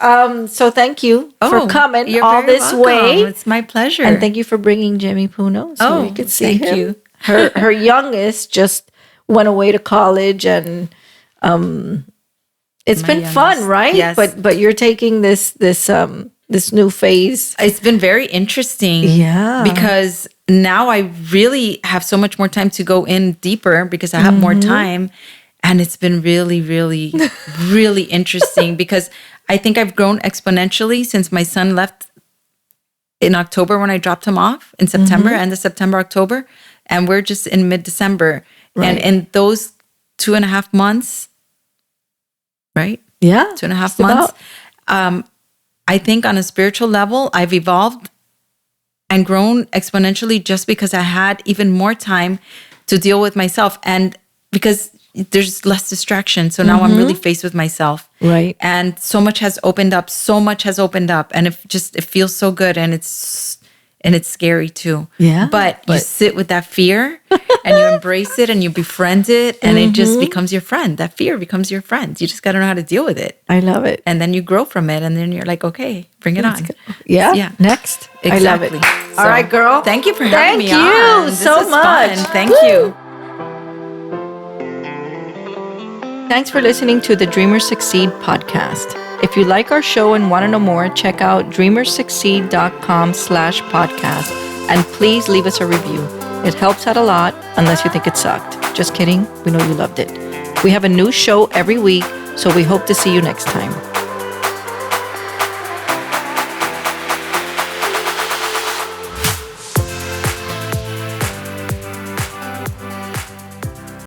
[SPEAKER 1] So thank you for coming all this way.
[SPEAKER 2] It's my pleasure.
[SPEAKER 1] And thank you for bringing Jimmy Puno so we could see him.
[SPEAKER 2] You.
[SPEAKER 1] Her youngest just went away to college, and it's been fun, right?
[SPEAKER 2] Yes.
[SPEAKER 1] But you're taking this new phase.
[SPEAKER 2] It's been very interesting.
[SPEAKER 1] Yeah.
[SPEAKER 2] Because now I really have so much more time to go in deeper because I have more time. And it's been really, really, really interesting because I think I've grown exponentially since my son left in October when I dropped him off in September, end of September, October. And we're just in mid-December. Right. And in those 2.5 months, right?
[SPEAKER 1] Yeah.
[SPEAKER 2] 2.5 months. I think on a spiritual level, I've evolved and grown exponentially just because I had even more time to deal with myself. And because there's less distraction. So now I'm really faced with myself.
[SPEAKER 1] Right.
[SPEAKER 2] And so much has opened up. And it feels so good. And it's scary too.
[SPEAKER 1] Yeah.
[SPEAKER 2] But you sit with that fear and you embrace it and you befriend it and it just becomes your friend. That fear becomes your friend. You just got to know how to deal with it.
[SPEAKER 1] I love it.
[SPEAKER 2] And then you grow from it and then you're like, okay, bring it on.
[SPEAKER 1] Yeah. Next.
[SPEAKER 2] Exactly.
[SPEAKER 1] I love it.
[SPEAKER 2] So,
[SPEAKER 1] all right, girl.
[SPEAKER 2] Thank you for having me on.
[SPEAKER 1] Thank you so much.
[SPEAKER 2] Fun. Thank you.
[SPEAKER 1] Thanks for listening to the Dreamers Succeed podcast. If you like our show and want to know more, check out dreamersucceed.com/podcast And please leave us a review. It helps out a lot, unless you think it sucked. Just kidding. We know you loved it. We have a new show every week, so we hope to see you next time.